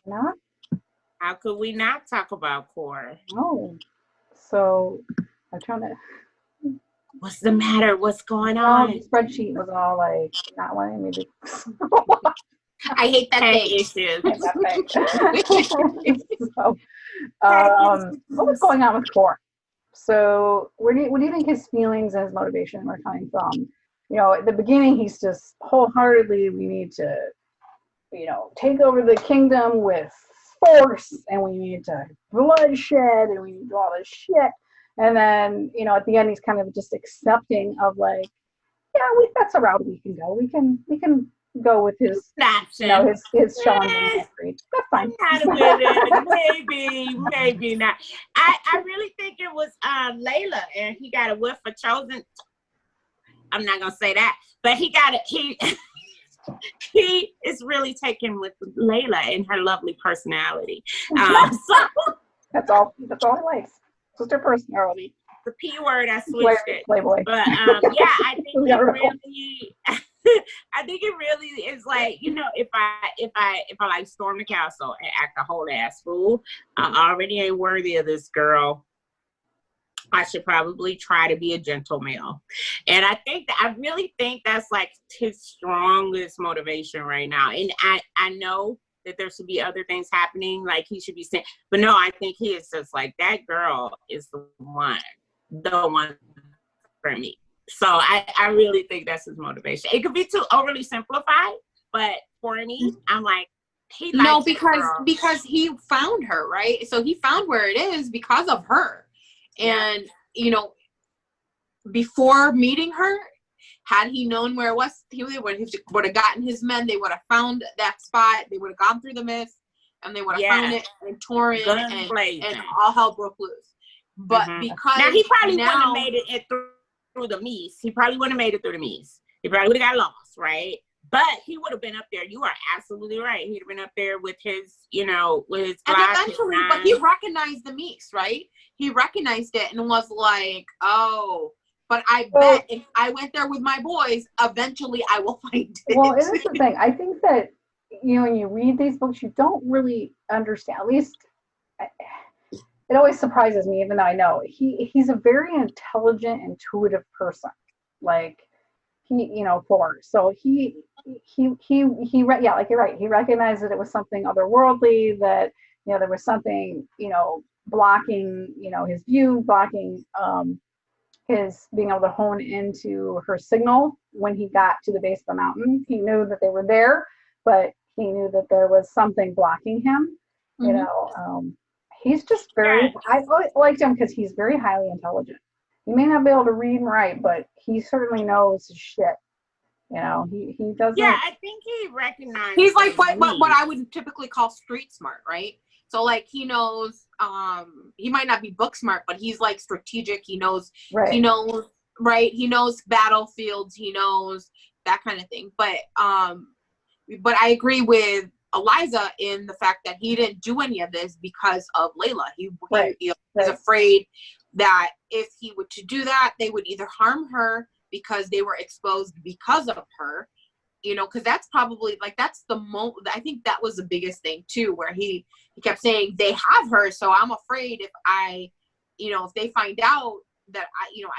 Not? How could we not talk about Core? Oh, so I'm trying to. What's the matter? What's going on? The spreadsheet was all like not wanting me to. I hate that thing. Issues. So, what was going on with Core? So, what do you think his feelings and his motivation were coming from? At the beginning, he's just wholeheartedly, we need to, take over the kingdom with force, and we need to bloodshed, and we need to do all this shit. And then, at the end, he's kind of just accepting of like, yeah, that's a route we can go. We can go with his, his Sean history. That's fine. Maybe not. I really think it was Layla, and he got a whiff of chosen. I'm not gonna say that, but he got it. He is really taken with Layla and her lovely personality. So that's all he likes. Just her personality. The P word, I switched it. Playboy. But yeah, I think it really. I think it really is like, if I like storm the castle and act a whole ass fool, I already ain't worthy of this girl. I should probably try to be a gentle male. And I really think that's like his strongest motivation right now. And I know that there should be other things happening, like he should be saying, but no, I think he is just like, that girl is the one for me. So I really think that's his motivation. It could be too overly simplified, but for me, I'm like, he likes because he found her, right? So he found where it is because of her. And, before meeting her, had he known where it was, he would have gotten his men. They would have found that spot. They would have gone through the mist, and they would have found it and torn it, and all hell broke loose. But because now he probably wouldn't have made it through the mist. He probably wouldn't have made it through the mist. He probably would have got lost, right? But he would have been up there. You are absolutely right. He'd have been up there with his, with his glass. And eventually, but he recognized the mist, right? He recognized it and was like, oh, but I bet if I went there with my boys, eventually I will find it. Well, and that's the thing. I think that, when you read these books, you don't really understand. At least it always surprises me, even though I know he's a very intelligent, intuitive person. Like, Thor. So like you're right. He recognized that it was something otherworldly, that, there was something, blocking, his view, blocking his being able to hone into her signal when he got to the base of the mountain. He knew that they were there, but he knew that there was something blocking him. He's just I liked him because he's very highly intelligent. He may not be able to read and write, but he certainly knows his shit. He doesn't. Yeah, I think he recognized. He's like what I would typically call street smart, right? So like he knows, he might not be book smart, but he's like strategic. He knows, right. He knows battlefields. He knows that kind of thing. But but I agree with Eliza in the fact that he didn't do any of this because of Layla. He was afraid that if he were to do that, they would either harm her because they were exposed because of her, you know, because that's probably like, that's the I think that was the biggest thing too, where he kept saying they have her. So I'm afraid if if they find out that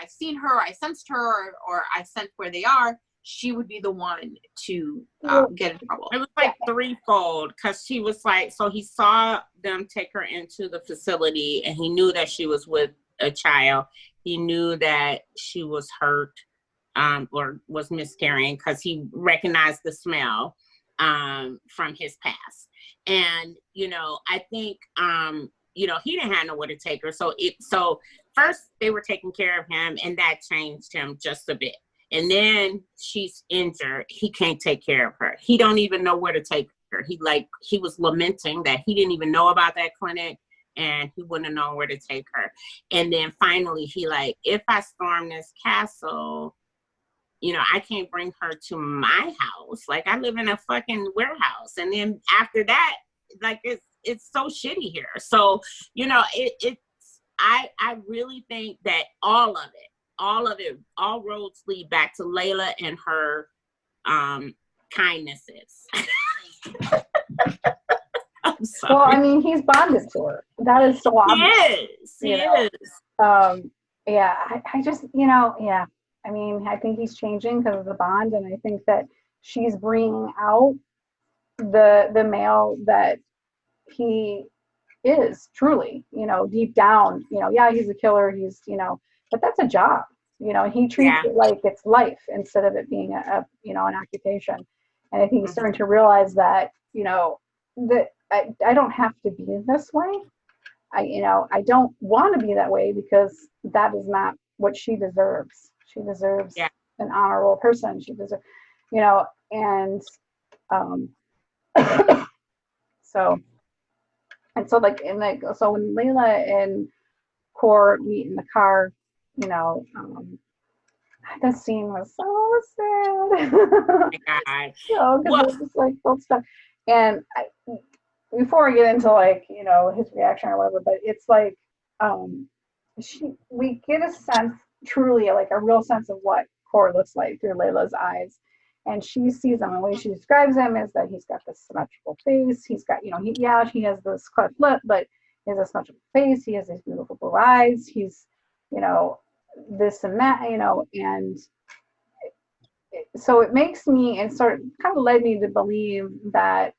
I've seen her, I sensed her, or I sensed where they are, she would be the one to get in trouble. It was like threefold, because she was like, so he saw them take her into the facility and he knew that she was with a child. He knew that she was hurt or was miscarrying because he recognized the smell from his past. And, I think, he didn't have nowhere to take her. So first they were taking care of him, and that changed him just a bit. And then she's injured. He can't take care of her. He don't even know where to take her. He was lamenting that he didn't even know about that clinic, and he wouldn't know where to take her. And then finally he if I storm this castle, I can't bring her to my house. Like, I live in a fucking warehouse. And then after that, it's so shitty here. So, I really think that all roads lead back to Layla and her kindnesses. I'm sorry. Well, I mean, he's bonded to her. That is so obvious. He is. Yeah, I just, yeah. I mean, I think he's changing because of the bond, and I think that she's bringing out the male that he is truly, deep down, yeah, he's a killer, he's, but that's a job, he treats it like it's life instead of it being an occupation. And I think he's starting to realize that, that I don't have to be this way. I don't want to be that way, because that is not what she deserves. She deserves an honorable person. She deserves, and so when Layla and Core meet in the car, that scene was so sad. Oh my God. Because it's just both stuff. And before I get into his reaction or whatever, but it's we get a sense, truly a real sense of what Core looks like through Layla's eyes. And she sees him, and the way she describes him is that he's got this symmetrical face. He's got, he has this cleft lip, but he has a symmetrical face. He has these beautiful blue eyes. He's, this and that, and so it makes me, and kind of led me to believe that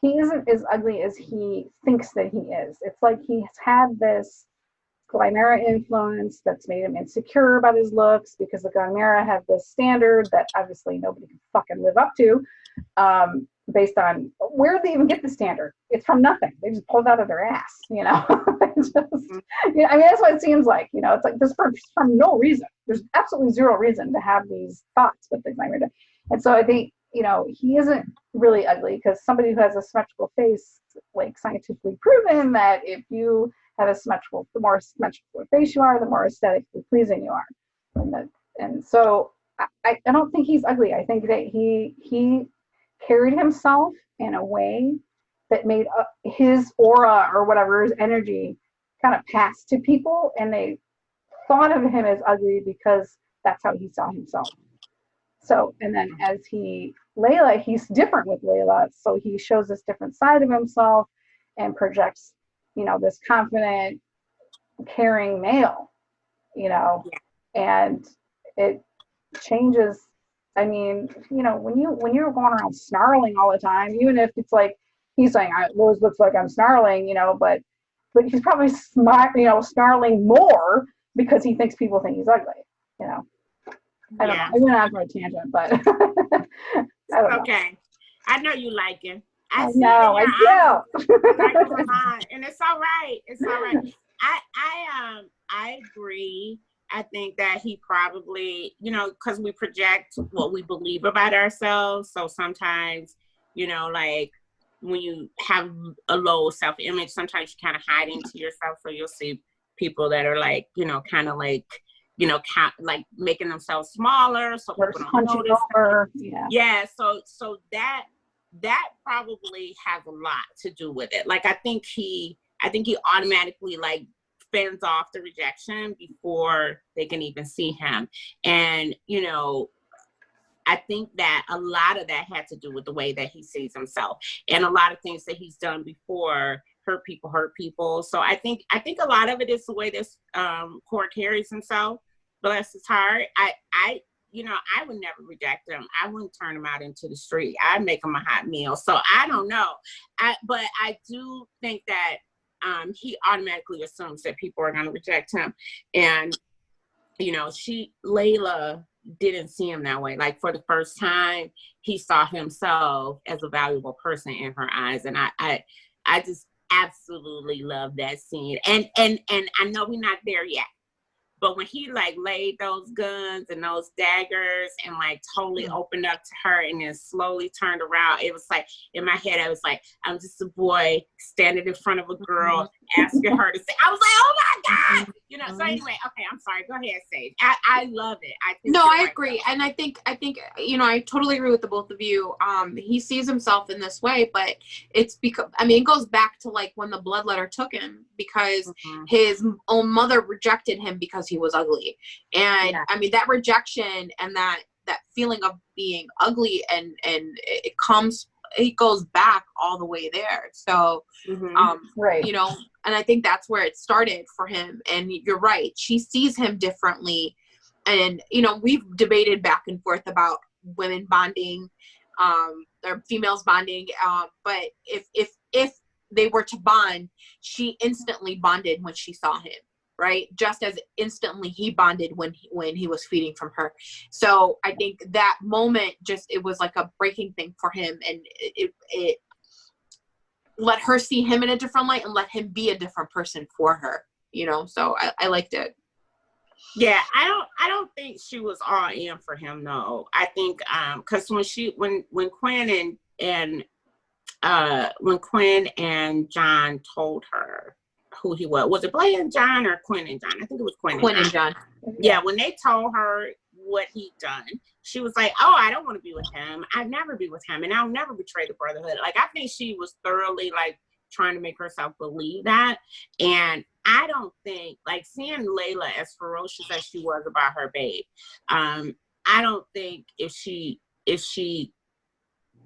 he isn't as ugly as he thinks that he is. It's like he's had this Glimera influence that's made him insecure about his looks, because the Glimera have this standard that obviously nobody can fucking live up to, based on where did they even get the standard? It's from nothing. They just pulled it out of their ass, that's what it seems like. It's like this from no reason. There's absolutely zero reason to have these thoughts with the Glimera. And so I think, he isn't really ugly, because somebody who has a symmetrical face, scientifically proven that if you have the more symmetrical face you are, the more aesthetically pleasing you are. And so I don't think he's ugly. I think that he carried himself in a way that made his aura or whatever, his energy, kind of pass to people, and they thought of him as ugly because that's how he saw himself. So, and then Layla, he's different with Layla, so he shows this different side of himself and projects, this confident, caring male, and it changes. I mean, when you're going around snarling all the time, even if it's he's saying, it always looks like I'm snarling, but he's probably snarling more because he thinks people think he's ugly, I don't know. I went off on a tangent, but I don't know. Okay. I know you like him. I know, I do. And it's all right. It's all right. I agree. I think that he probably, because we project what we believe about ourselves. So sometimes, when you have a low self-image, sometimes you kind of hide into yourself. So you'll see people that are kind of making themselves smaller. So people don't notice. Over. Yeah. So that that probably has a lot to do with it. Like, I think he automatically like fends off the rejection before they can even see him. And, you know, I think that a lot of that had to do with the way that he sees himself, and a lot of things that he's done before hurt people. So I think a lot of it is the way this Core carries himself. Bless his heart. You know, I would never reject him. I wouldn't turn him out into the street. I'd make him a hot meal. So I don't know. But I do think that he automatically assumes that people are going to reject him. And, you know, Layla didn't see him that way. Like, for the first time, he saw himself as a valuable person in her eyes. And I just absolutely love that scene. And I know we're not there yet, but when he like laid those guns and those daggers and like totally opened up to her and then slowly turned around, it was like, in my head, I was like, I'm just a boy standing in front of a girl asking her to say, I was like, oh my God, you know. So anyway, okay, I'm sorry, go ahead, Sage. I love it. I think I agree. And I think, you know, I totally agree with the both of you. He sees himself in this way, but it's because, I mean, it goes back to like when the bloodletter took him, because his own mother rejected him because he was ugly. And I mean, that rejection and that feeling of being ugly, and it goes back all the way there. So, right. you know, and I think that's where it started for him. And you're right. She sees him differently. And, you know, we've debated back and forth about women bonding, or females bonding. But if they were to bond, she instantly bonded when she saw him, right? Just as instantly he bonded when he was feeding from her. So I think that moment it was like a breaking thing for him, and it let her see him in a different light and let him be a different person for her, you know? So I liked it. Yeah, I don't think she was all in for him, though. I think because when Quinn and John told her who he was it Blair and John or Quinn and John? I think it was Quinn and John. Yeah, when they told her what he'd done, she was like, oh, I don't want to be with him. I'd never be with him, and I'll never betray the brotherhood. Like, I think she was thoroughly like trying to make herself believe that. And I don't think, like, seeing Layla as ferocious as she was about her babe, I don't think if she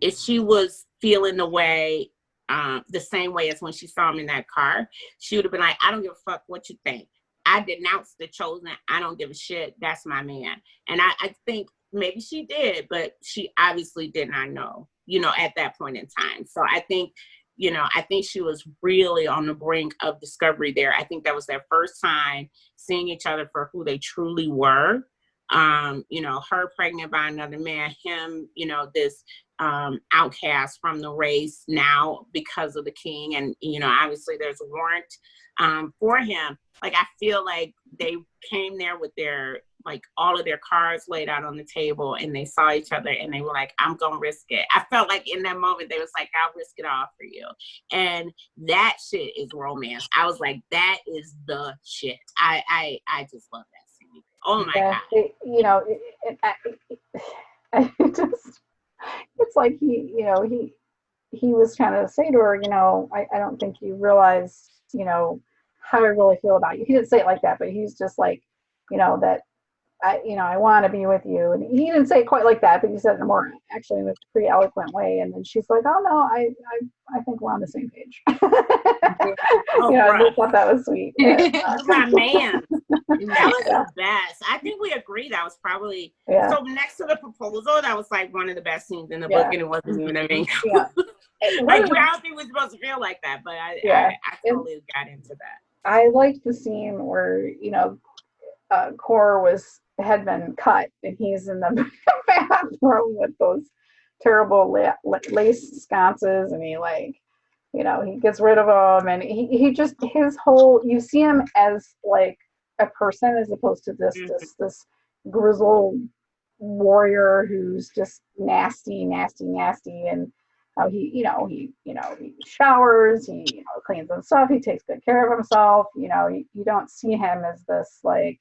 was feeling the same way as when she saw him in that car, she would have been like, I don't give a fuck what you think. I denounced the chosen. I don't give a shit. That's my man. And I think maybe she did, but she obviously did not know, you know, at that point in time. So I think she was really on the brink of discovery there. I think that was their first time seeing each other for who they truly were. You know, her pregnant by another man, him, you know, this outcast from the race now because of the king. And, you know, obviously there's a warrant for him. Like, I feel like they came there with all of their cards laid out on the table, and they saw each other and they were like, I'm gonna risk it. I felt like in that moment they was like, I'll risk it all for you. And that shit is romance. I was like, that is the shit. I just love that scene. Oh my God. You know, it's like he was trying to say to her, you know, I don't think you realize, you know, how I really feel about you. He didn't say it like that, but he's just like, you know, that I want to be with you. And he didn't say it quite like that, but he said it in a pretty eloquent way. And then she's like, oh no, I think we're on the same page. I thought that was sweet. My man. That was the best. I think we agree that was probably, so next to the proposal, that was like one of the best scenes in the book, and it wasn't even a main. Like, I don't think we're supposed to feel like that, but I totally got into that. I liked the scene where, you know, Core had been cut, and he's in the bathroom with those terrible lace sconces, and he, like, you know, he gets rid of them, and he just, his whole, you see him as like a person as opposed to this grizzled warrior who's just nasty, and how he showers, he cleans himself, he takes good care of himself. You know, you don't see him as this like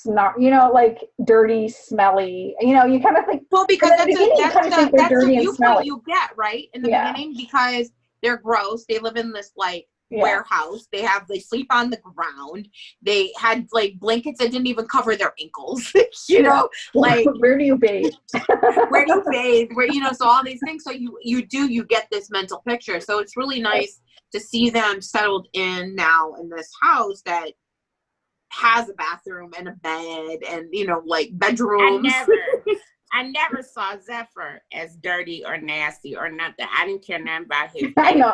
like dirty, smelly. You kind of think. Well, because that's the dirty and viewpoint smelly. you get, right, in the beginning, because they're gross. They live in this like warehouse. They sleep on the ground. They had like blankets that didn't even cover their ankles. Like where do you bathe? Where do you bathe? So all these things. So you get this mental picture. So it's really nice to see them settled in now in this house that has a bathroom and a bed and like bedrooms. I never saw Zephyr as dirty or nasty or nothing. I didn't care nothing about his. I know.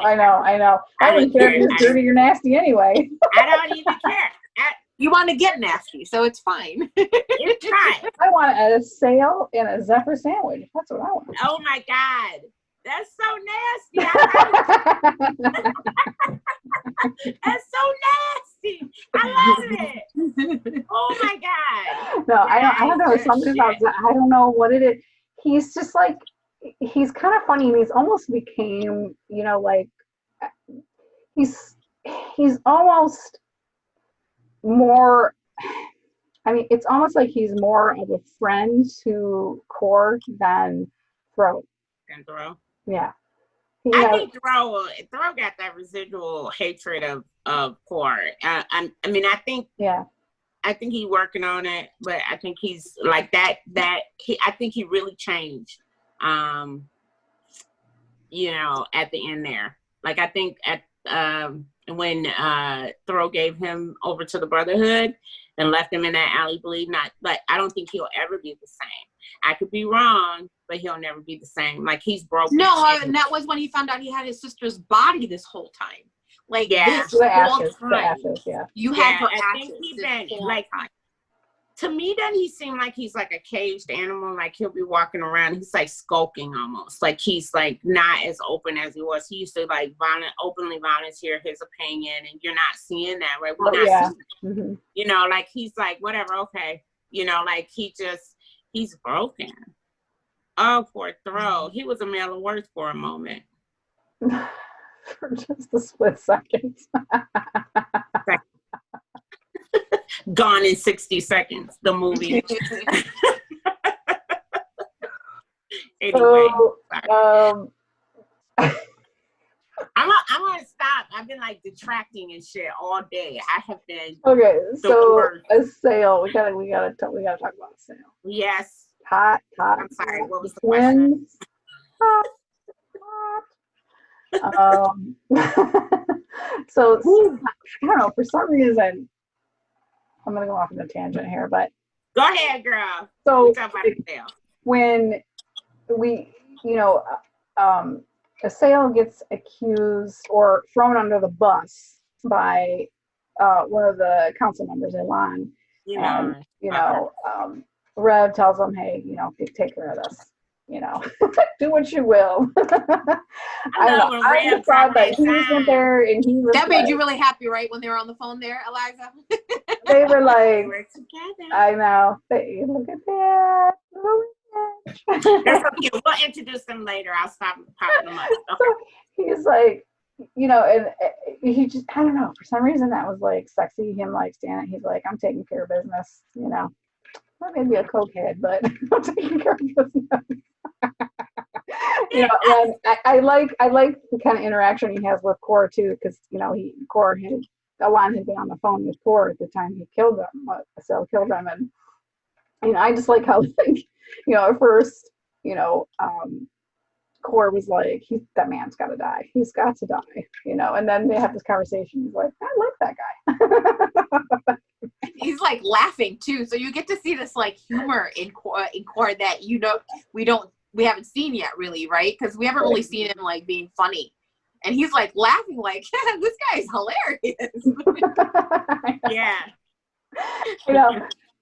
I didn't care if he was dirty or nasty anyway. I don't even care. You want to get nasty, so it's fine. It's fine. I want a sail and a Zephyr sandwich. That's what I want. Oh my God. That's so nasty. That's so nasty. I love it. Oh my God. No, I don't know. Something about that. I don't know what it is. He's just like, he's kind of funny. And he's almost became, like, he's almost more, it's almost like he's more of a friend to Core than Throw. Yeah. I think Throw got that residual hatred of Core. I think he's working on it, but I think he's like that. I think he really changed. At the end there, like I think at when Throw gave him over to the Brotherhood and left him in that alley bleeding, I don't think he'll ever be the same. I could be wrong, but he'll never be the same. Like he's broken. No, and that was when he found out he had his sister's body this whole time. Like this the whole ashes, time. the ashes, yeah. You had her I ashes. think he's been like. To me, doesn't he seem like he's like a caged animal? Like he'll be walking around, he's like skulking almost. Like he's like not as open as he was. He used to like openly volunteer his opinion, and you're not seeing that, right? We're not seeing that. Like he's like, whatever, okay. Like he's broken. Oh, poor Throw. He was a man of worth for a moment. For just a split second. Gone in 60 seconds, the movie. Anyway, I'm gonna stop. I've been like detracting and shit all day. I have been a sale. We gotta talk about a sale. Yes. Hot. I'm sorry. What was the question? So I don't know. For some reason, I'm gonna go off on a tangent here, but go ahead, girl. So when we, a sale gets accused or thrown under the bus by one of the council members, Elan, and Rev tells them, hey, take care of this. Do what you will. I thought that he went there and he was. That made you really happy, right? When they were on the phone there, Eliza. They were like, we're together. I know. Look at that. We'll introduce them later. I'll stop popping them up. Okay. So he's like, and he just, I don't know, for some reason that was like sexy. Him like standing, he's like, I'm taking care of business. Well, maybe a cokehead, but I'm taking care of business. And I like the kind of interaction he has with Core too, because Elan had been on the phone with Core at the time he killed them. Cell killed them, and I just like how at first Core was like, that man's got to die. He's got to die, and then they have this conversation. He's like, I like that guy. He's like laughing too, so you get to see this like humor in Core that we haven't seen yet, really, right? Because we haven't really seen him like being funny, and he's like laughing like this guy's hilarious. Yeah.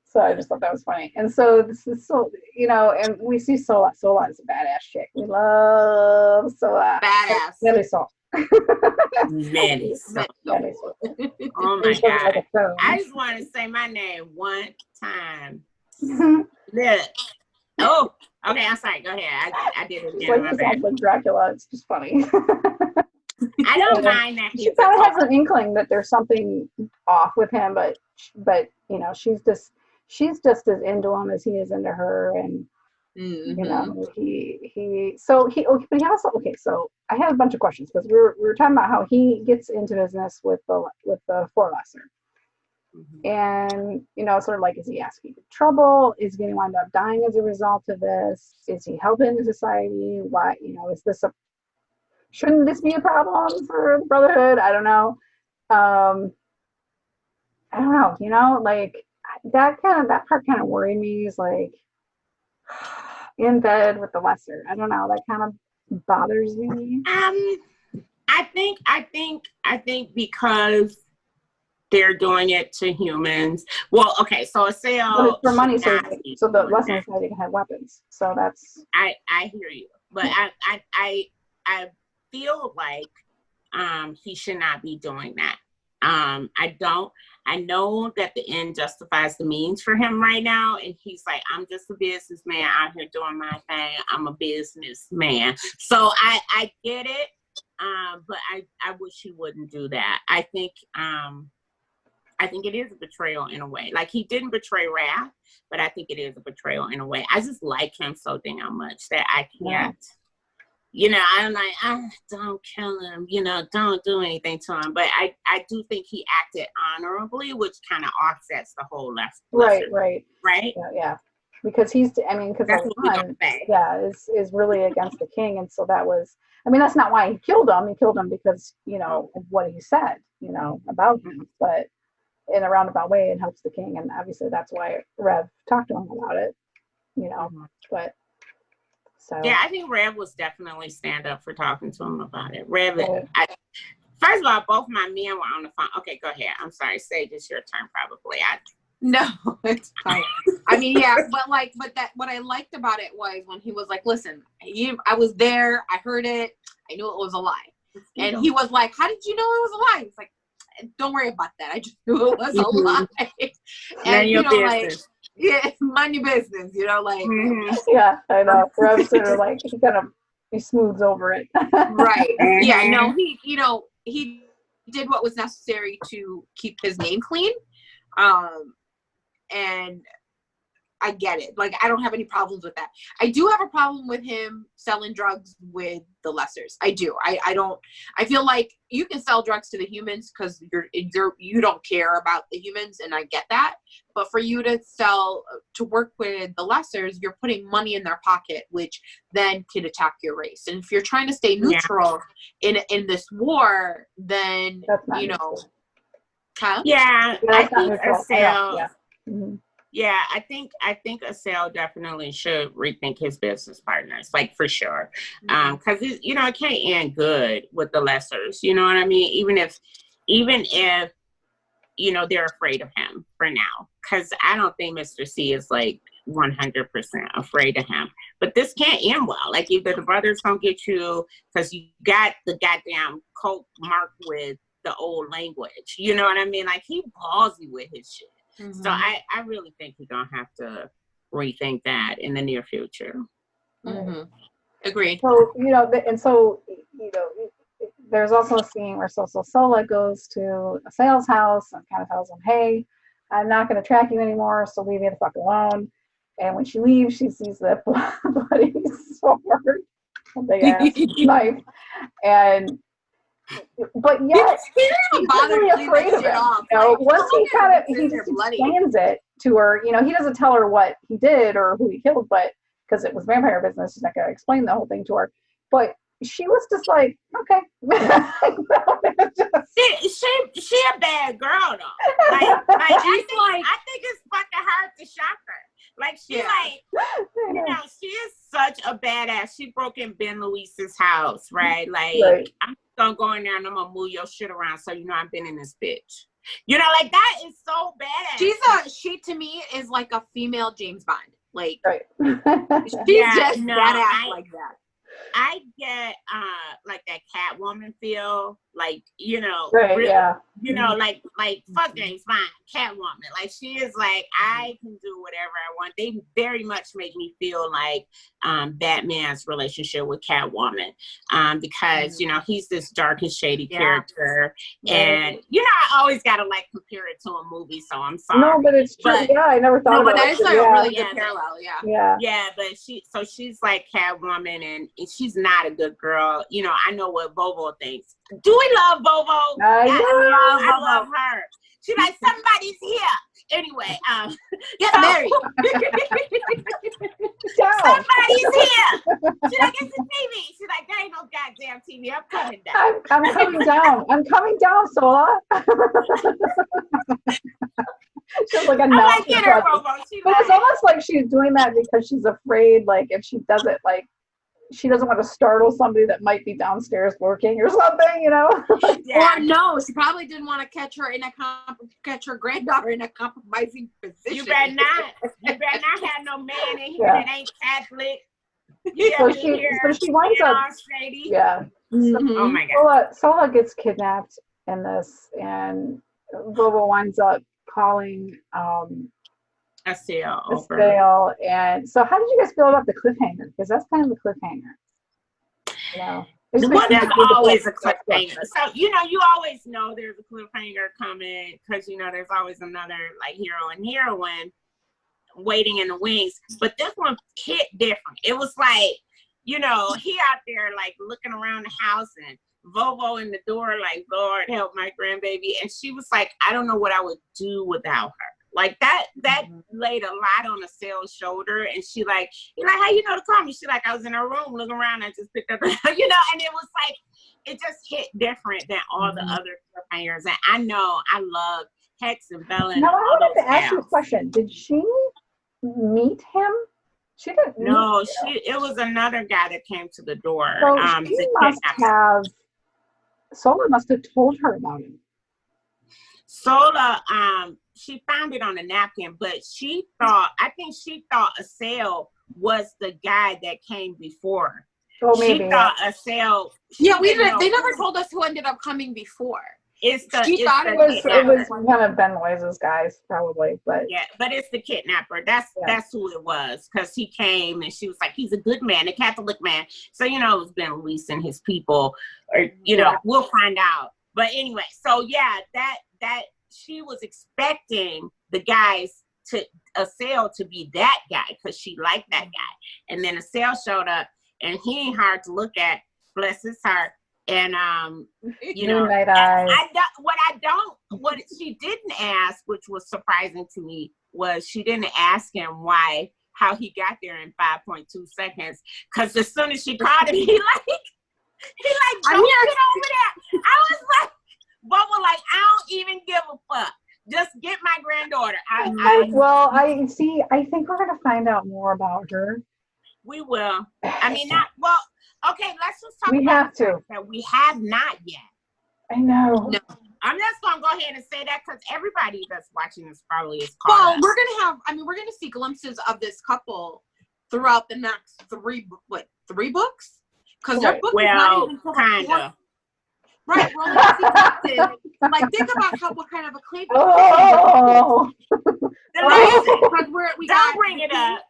So I just thought that was funny. And so this is and we see Sola. Sola is a badass chick. We love Sola. Badass. Really Sola. Really Sola. Oh my God. I just want to say my name one time. Look. Oh, okay. I'm sorry. Go ahead. I did it again. Like, sounds like Dracula. It's just funny. I don't mind that. She kind of has an inkling that there's something off with him, but she's just, she's just as into him as he is into her, and you know, Mm-hmm. but he also, okay, so I have a bunch of questions because we were talking about how he gets into business with the four lesser. Mhm. And, you know, sort of like, is he asking for trouble? Is he going to wind up dying as a result of this? Is he helping society? Why, you know, shouldn't this be a problem for the Brotherhood? I don't know. Um, I don't know, you know, like that part kind of worried me, is like in bed with the lesser. I don't know, that kind of bothers me. I think because they're doing it to humans. Well, okay, so a But it's sale for should money, not be so the doing lesser that. society can have weapons. So that's I hear you, but yeah. I feel like he should not be doing that. I don't. I know that the end justifies the means for him right now, and he's like, I'm just a businessman out here doing my thing. I'm a businessman, so I get it. But I wish he wouldn't do that. I think it is a betrayal in a way. Like, he didn't betray Raph, but I think it is a betrayal in a way. I just like him so damn much that I can't, you know, I'm like, don't kill him, you know, don't do anything to him. But I do think he acted honorably, which kind of offsets the whole lesser, Right. right? Yeah. Because because That's the what we're going to one, say. yeah, is really against the king. And so that was, I mean, that's not why he killed him. He killed him because, you know, of what he said, you know, about him. But in a roundabout way, it helps the king. And obviously that's why Rev talked to him about it, you know, but so. Yeah, I think Rev was definitely stand up for talking to him about it. Rev, Right. first of all, both my men were on the phone. Okay, go ahead. I'm sorry. Sage, it's your turn probably. No, it's fine. I mean, yeah, but what I liked about it was when he was like, listen, I was there, I heard it, I knew it was a lie. And he was like, how did you know it was a lie? It's like, don't worry about that. I just knew it was a lie. And, you know, like, yeah, it's money business, you know, like. Yeah, I know. Rev's sort of like, he smooths over it. Right. Yeah, no, he did what was necessary to keep his name clean. And I get it. Like, I don't have any problems with that. I do have a problem with him selling drugs with the lessers. I do. I feel like you can sell drugs to the humans because you don't care about the humans, and I get that. But for you to work with the lessers, you're putting money in their pocket, which then could attack your race. And if you're trying to stay neutral in this war, then, you know, huh? Yeah, I think a sale. Yeah. Mm-hmm. Yeah, I think Asel definitely should rethink his business partners, like, for sure. Because you know, it can't end good with the lessers. You know what I mean? Even if you know, they're afraid of him for now. Because I don't think Mr. C is like 100% afraid of him. But this can't end well. Like, either the brothers don't get you because you got the goddamn cult marked with the old language. You know what I mean? Like, he ballsy with his shit. Mm-hmm. So I really think he's gonna have to rethink that in the near future. Mm-hmm. Agreed. So, you know, there's also a scene where Sola goes to a sales house and kind of tells him, hey, I'm not going to track you anymore, so leave me the fuck alone. And when she leaves, she sees the bloody sword, a big ass knife, but yeah, he's really afraid of it. You know, once he just explains it to her. You know, he doesn't tell her what he did or who he killed, but because it was vampire business, he's not going to explain the whole thing to her. But she was just like, okay. she a bad girl though. Like I think it's fucking hard to shock her. Like, she you know, she is such a badass. She broke in Ben Luis's house, right? Like, I'm gonna go in there and I'm gonna move your shit around so you know I've been in this bitch. You know, like, that is so badass. She to me is like a female James Bond. Like, right. she's just badass like that. I get like that Catwoman feel, like, you know, Right, really, yeah. you know, like fuck James Bond, Catwoman. Like, she is like, I can do whatever I want. They very much make me feel like Batman's relationship with Catwoman, because you know, he's this dark and shady character, and you know, I always gotta like compare it to a movie, so I'm sorry. No, but it's true. Yeah, I never thought about but that is like a really good parallel. Yeah, but she's like Catwoman, and she's not a good girl. You know, I know what Bobo thinks. Do we love Bobo? I love her. She's like, somebody's here. Anyway, get married. Somebody's here. She's like, it's a TV. She's like, there ain't no goddamn TV. I'm coming down. I'm coming down. I'm coming down, Sola. She's like a but it's almost like she's doing that because she's afraid, like, if she does it, like, she doesn't want to startle somebody that might be downstairs working or something, you know? Or no, she probably didn't want to catch her granddaughter in a compromising position. You better not have no man in here that ain't Catholic. So she winds up, oh my God. Sola gets kidnapped in this, and Bobo winds up calling a sale. And so how did you guys feel about the cliffhanger? Because that's kind of the cliffhanger. You know, there's always a cliffhanger. So, you know, you always know there's a cliffhanger coming, because, you know, there's always another like hero and heroine waiting in the wings. But this one hit different. It was like, you know, he out there like looking around the house, and Vovo in the door like, Lord help my grandbaby. And she was like, I don't know what I would do without her. Like, that laid a lot on Acel's shoulder. And she like, you're like, how you know to call me? She like, I was in her room looking around. I just picked up, you know, and it was like, it just hit different than all the other cliffhangers. And I know I love Hex and Bella. Now, I wanted to ask you a question. Did she meet him? She didn't. No, it was another guy that came to the door. So Sola must have told her about him. Sola, she found it on a napkin, but I think she thought Acel was the guy that came before. Oh, maybe. She thought Acel. They never told us who ended up coming before. It was one of Ben Loise's guys, probably, but but it's the kidnapper. That's who it was, because he came and she was like, he's a good man, a Catholic man. So, you know, it's Ben Luis and his people, or you know, we'll find out. But anyway, so that she was expecting the guys Acel to be that guy, because she liked that guy, and then Acel showed up, and he ain't hard to look at, bless his heart. And you know, what she didn't ask, which was surprising to me, was she didn't ask him how he got there in 5.2 seconds. Because as soon as she called him, he jumped over there. I was like, Bubba, like, I don't even give a fuck. Just get my granddaughter. I think we're gonna find out more about her. We will. I mean, okay, let's just talk that we have not yet. I know. No. I'm just going to go ahead and say that, because everybody that's watching this probably is caught up. We're going to see glimpses of this couple throughout the next three books? Because their book is not even kind of. Right, we're only seeing like, think about what kind of a claim. Don't bring it up.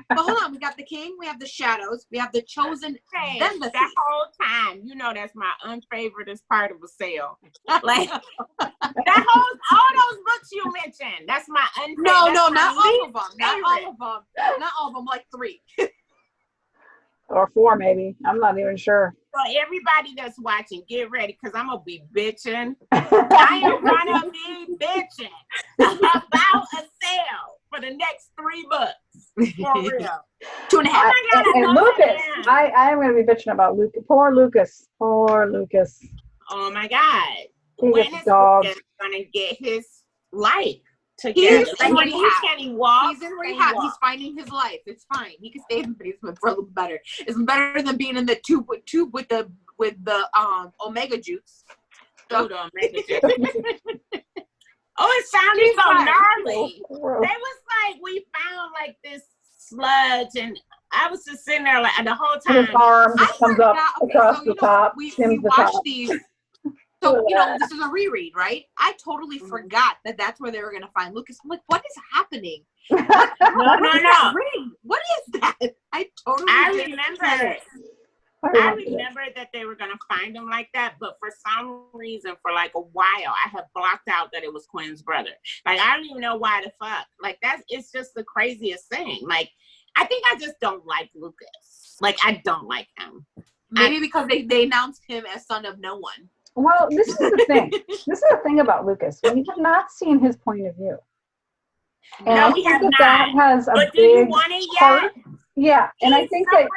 But hold on, we got the king, we have the shadows, we have the chosen. Then that whole time, you know, that's my unfavoriteest part of Acel. Like all those books you mentioned, that's my unfavorite. No, not all of them. Not all of them. Like 3. Or 4, maybe. I'm not even sure. So everybody that's watching, get ready, because I'm going to be bitching. I am going to be bitching about Acel for the next 3 books. For real. 2.5. And Lucas. I am going to be bitching about Lucas. Poor Lucas. Oh, my God. When is Lucas going to get his life together? Can he walk? He's in rehab. He's finding his life. It's fine. He can stay in the basement for a little better. It's better than being in the tube with the omega juice. Oh, the omega juice. Oh, it sounded so gnarly. They was like, we found like this sludge, and I was just sitting there like the whole His time. arm just comes up across the top, we shims the watched top. these. So, this is a reread, right? I totally forgot that that's where they were going to find Lucas. I'm like, what is happening? No. What is that? I remember that they were gonna find him like that, but for some reason, for like a while, I have blocked out that it was Quinn's brother. Like, I don't even know why the fuck. Like, it's just the craziest thing. Like, I think I just don't like Lucas. Like, I don't like him. Maybe because they announced him as son of no one. Well, this is the thing. This is the thing about Lucas. We have not seen his point of view. And no, I we think have not. That has a but big do you want it yet? Yeah, and I think that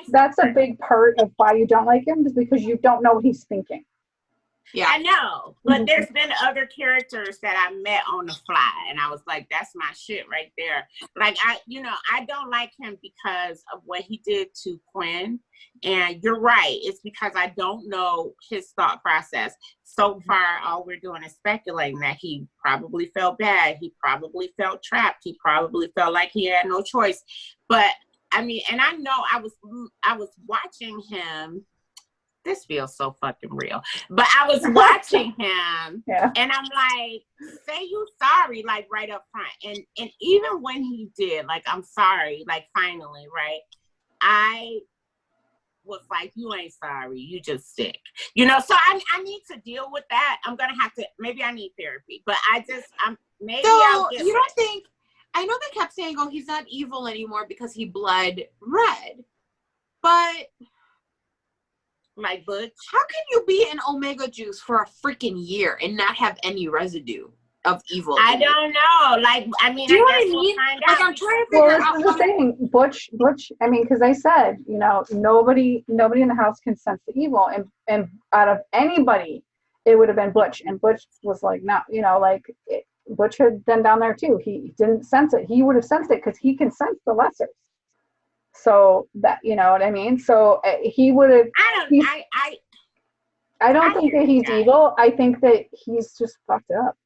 that's a big part of why you don't like him, is because you don't know what he's thinking. Yeah, I know, but there's been other characters that I met on the fly, and I was like, "That's my shit right there." Like, I don't like him because of what he did to Quinn, and you're right. It's because I don't know his thought process. So far, all we're doing is speculating that he probably felt bad. He probably felt trapped. He probably felt like he had no choice. But I mean, and I know I was watching him. This feels so fucking real. But I was watching him, and I'm like, say you sorry, like right up front. And even when he did, like, I'm sorry, like finally, right? I was like, you ain't sorry, you just sick. So I need to deal with that. I'm gonna have to, maybe I need therapy, but maybe I'll get you don't think, I know they kept saying, oh, he's not evil anymore because he bled red. But like Butch, how can you be in Omega juice for a freaking year and not have any residue of evil? I don't know. Like, I mean, do you know I guess what I mean? We'll find like, out. I'm trying to figure out. Well, this is the thing, Butch. I mean, because I said, nobody in the house can sense the evil, and out of anybody, it would have been Butch, and Butch was like, no, Butch had been down there too. He didn't sense it. He would have sensed it because he can sense the lessers. So that, you know what I mean? So he would have. I don't think that he's evil. I think that he's just fucked up.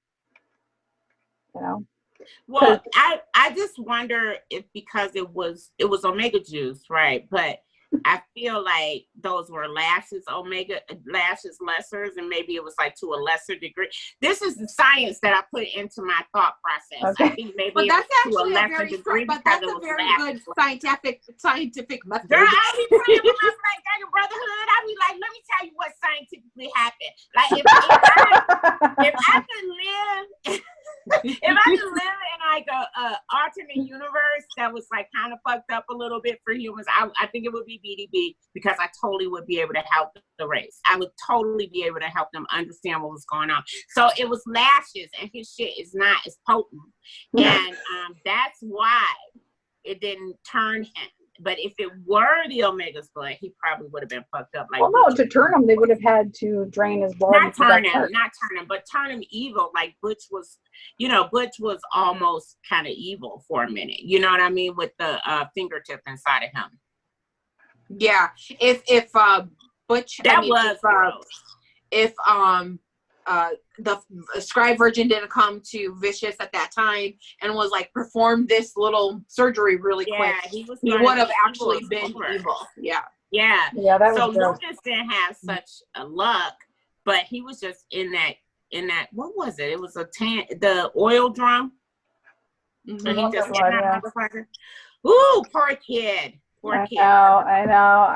Well, I just wonder if because it was Omega juice, right? But I feel like those were lashes lessers, and maybe it was like to a lesser degree. This is the science that I put into my thought process. Okay. I think maybe but that's actually a very good scientific method. Girl, I be playing with my Black Diamond Brotherhood. I be like, let me tell you what scientifically happened. Like, if I could live. If I could live in like a alternate universe that was like kind of fucked up a little bit for humans, I think it would be BDB, because I totally would be able to help the race. I would totally be able to help them understand what was going on. So it was lashes, and his shit is not as potent, and that's why it didn't turn him. But if it were the Omega's blood, he probably would have been fucked up. Like, well, no, to turn him, they would have had to drain his blood. Not turn him, but turn him evil. Like Butch was, Butch was almost kind of evil for a minute. You know what I mean? With the fingertip inside of him. Yeah. If Butch, if the scribe virgin didn't come to Vicious at that time and was like performed this little surgery really quick, he would have actually been evil. Yeah. That so was Lucas didn't have such a luck, but he was just in that what was it? It was the oil drum. Mm-hmm. So he just hit that motherfucker. Ooh, poor kid. I know.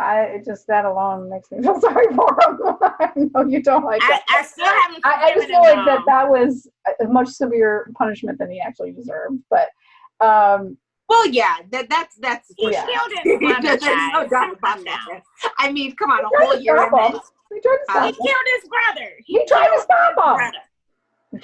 That alone makes me feel sorry for him. I know you don't like it. I still haven't. I just feel like that was a much severe punishment than he actually deserved. But, well, yeah, that's. He killed his brother. There's no doubt about that. I mean, come on, a whole year. He killed his brother. He tried to stop him. He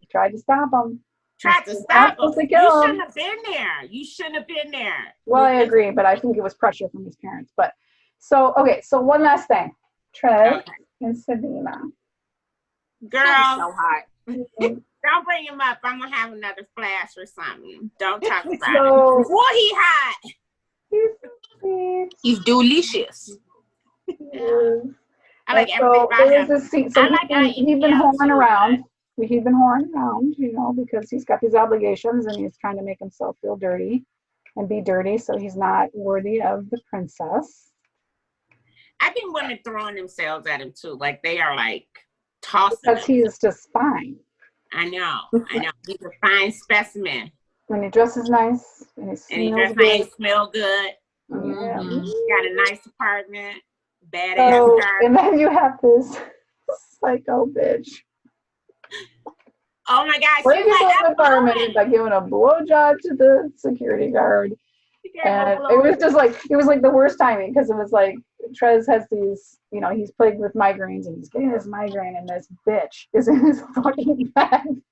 tried to stop him. Tried to stop him. You shouldn't have been there. You shouldn't have been there. Well, I agree, but I think it was pressure from his parents. But so one last thing. Trev and Sabina. Girl, so hot. Don't bring him up. I'm gonna have another flash or something. Don't talk about it. Boy, he hot. He's delicious. Yeah. I like everything about him. So he's been whoring around. He's been whoring around, because he's got these obligations and he's trying to make himself feel dirty. and be dirty, so he's not worthy of the princess. I think women throwing themselves at him too. Like they are like tossing Because him. he is just fine. I know. He's a fine specimen. When he dresses nice, and he smells good. Smell good. Yeah. Got a nice apartment, badass car. And then you have this psycho bitch. Oh my gosh! Breaking into the apartment by giving a blowjob to the security guard, and it was like the worst timing, because it was like Trez has these, he's plagued with migraines, and he's getting this migraine, and this bitch is in his fucking bed.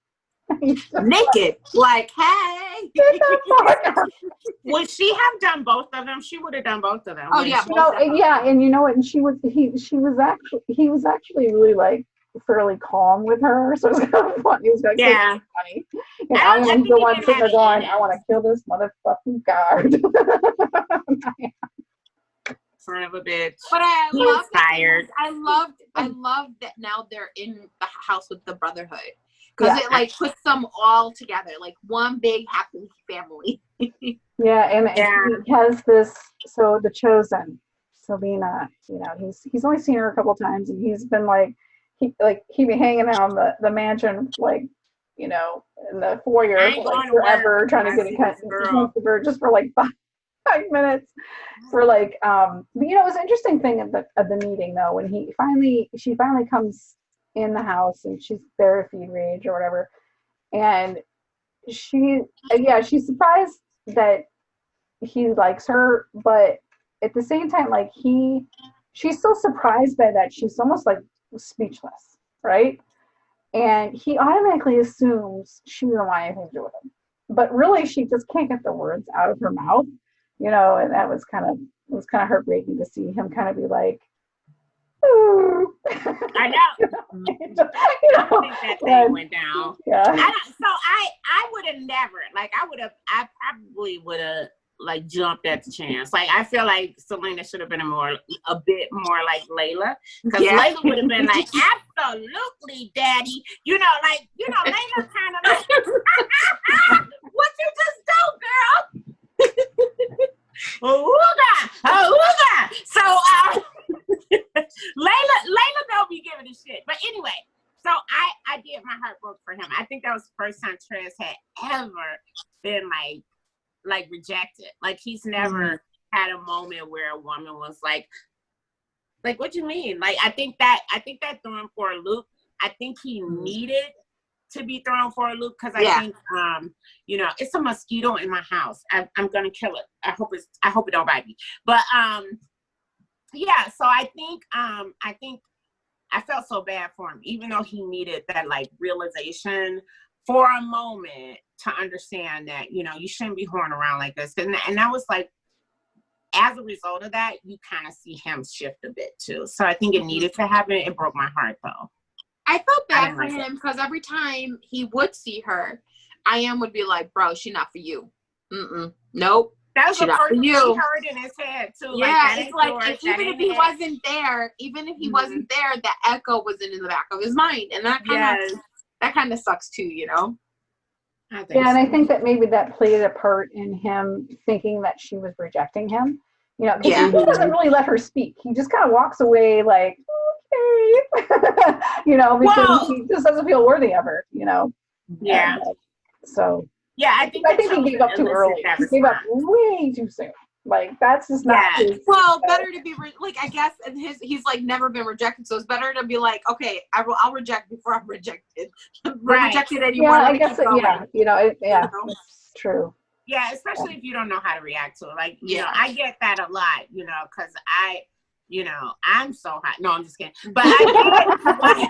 Naked, like, hey. Would she have done both of them? She would have done both of them. Oh yeah, and you know what? And he was actually really like fairly calm with her, so it was kind of funny. It was funny. And I was the one sitting there going, I want to kill this motherfucking guard. Son of a bitch. But I love tired. I loved that now they're in the house with the Brotherhood. Because it like puts them all together, like one big happy family. And he has this. So the Chosen, Selena, he's only seen her a couple times, and he's been like, he'd be hanging out in the mansion, like, in the foyer for like forever, trying to get in contact with her just for like 5 minutes. For like, but it was an interesting thing of the meeting though, when she finally comes in the house, and she's there to feed Rage or whatever, and she's surprised that he likes her, but at the same time, like she's so surprised by that, she's almost like speechless, right? And he automatically assumes she doesn't want anything to do with him, but really she just can't get the words out of her mouth, and that was kind of heartbreaking to see him kind of be like, ooh. I know. I think that thing went down. Yeah. I would have never, like, I probably would have like jumped at the chance. Like, I feel like Selena should have been a bit more like Layla, because Layla would have been like, absolutely, daddy. Layla kind of like, what you just do, girl? Ooga. So, Layla don't be giving a shit. But anyway, so I did, my heart broke for him. I think that was the first time Trez had ever been like rejected. Like, he's never had a moment where a woman was like, what do you mean? Like, I think that threw him for a loop. I think he needed to be thrown for a loop, because I think it's a mosquito in my house. I'm gonna kill it. I hope it don't bite me. But so I think I felt so bad for him, even though he needed that like realization for a moment to understand that, you shouldn't be whoring around like this. And that was like, as a result of that, you kind of see him shift a bit too. So I think it needed to happen. It broke my heart though. I felt bad for him, because every time he would see her, I would be like, bro, she not for you. Nope. That was the first thing he heard in his head too. Yeah, it's like, even if he wasn't there, that echo was in the back of his mind, and that kind of sucks too, I think that maybe that played a part in him thinking that she was rejecting him. Because he doesn't really let her speak. He just kind of walks away like, okay, because he just doesn't feel worthy of her, Yeah. And, so. Yeah, I think he gave up too early. He gave up way too soon. Like, that's just not his. Well, better to be I guess, and he's like never been rejected, so it's better to be like, okay, I'll reject before I'm rejected. Rejected anymore. Yeah, I guess. It's true. Yeah, especially if you don't know how to react to it. Like, I get that a lot. Because I'm so hot. No, I'm just kidding. But I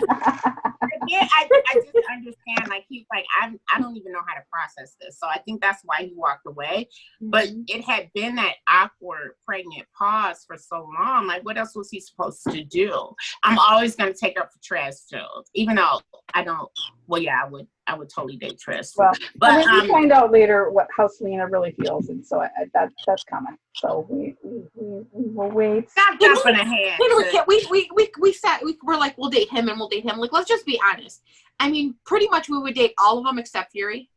just understand, like, he's like, I don't even know how to process this. So I think that's why he walked away. But it had been that awkward pregnant pause for so long. Like, what else was he supposed to do? I'm always going to take up for Trez too, even though I don't. Well, yeah, I would totally date Trez. Well, but we find out later how Selena really feels, and so that's coming. So we will wait. Stop jumping ahead. We're like, we'll date him and we'll date him. Like, let's just be honest. I mean, pretty much we would date all of them except Fury.